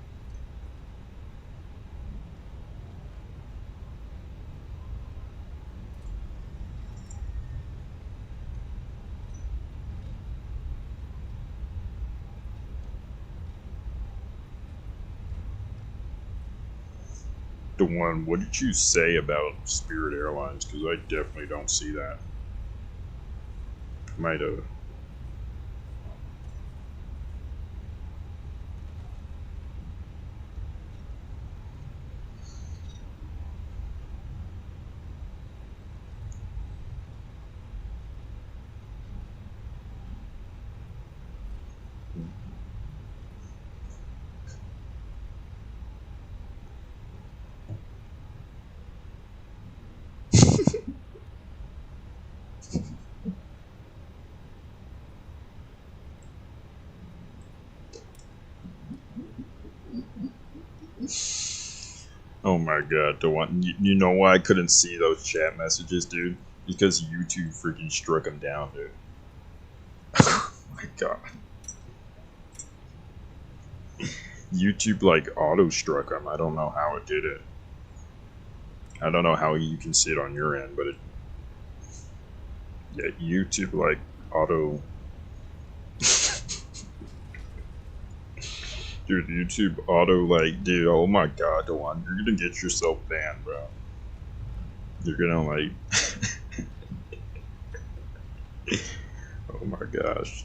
The one, what did you say about Spirit Airlines? Because I definitely don't see that. Might have. Oh my god, the one, you know why I couldn't see those chat messages, dude? Because YouTube freaking struck him down, dude. Oh my god. YouTube like auto struck him. I don't know how it did it. I don't know how you can see it on your end, but it, yeah, YouTube like auto. Dude, YouTube auto like, dude, oh my god, Dewan, you're gonna get yourself banned, bro. You're gonna like, oh my gosh.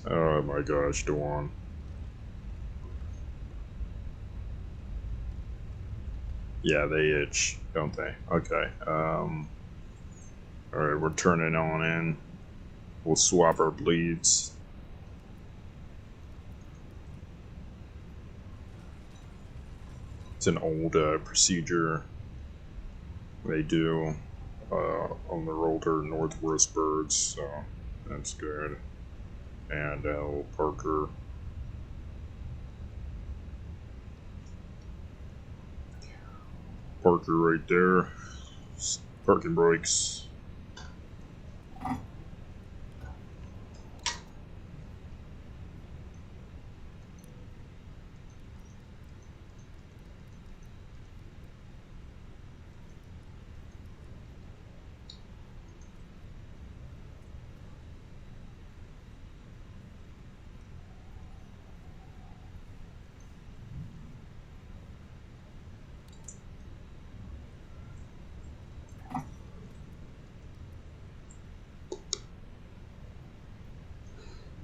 Oh my gosh, Dewan. Yeah, they itch, don't they? Okay. Alright, we're turning on in. We'll swap our bleeds. It's an old procedure they do on the older Northwest birds, so that's good. And old Parker. Parker right there. Parking brakes.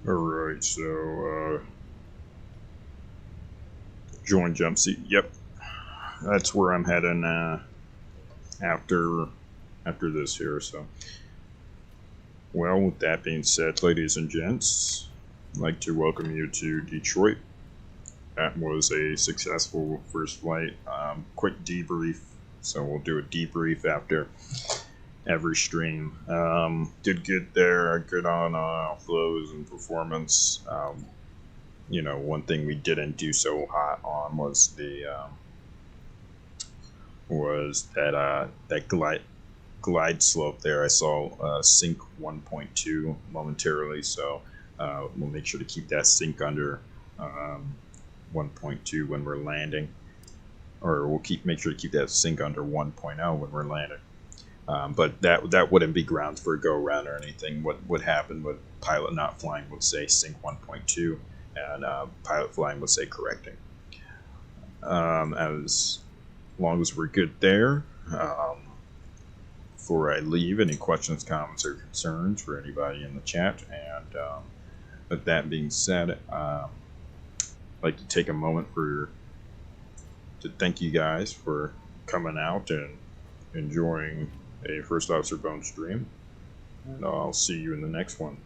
Alright, so join jump seat. Yep. That's where I'm heading after this here, so. Well, with that being said, ladies and gents, I'd like to welcome you to Detroit. That was a successful first flight. Quick debrief, so we'll do a debrief after every stream. Did good there, good on flows and performance. You know, one thing we didn't do so hot on was the that glide slope there. I saw sync 1.2 momentarily, so we'll make sure to keep that sync under 1.2 when we're landing, or we'll make sure to keep that sync under 1.0 when we're landing. But that wouldn't be grounds for a go around or anything. What would happen with pilot not flying would say sync 1.2, and pilot flying would say correcting. As long as we're good there. Before I leave, any questions, comments, or concerns for anybody in the chat? And with that being said, I'd like to take a moment to thank you guys for coming out and enjoying a First Officer Bone stream. And I'll see you in the next one.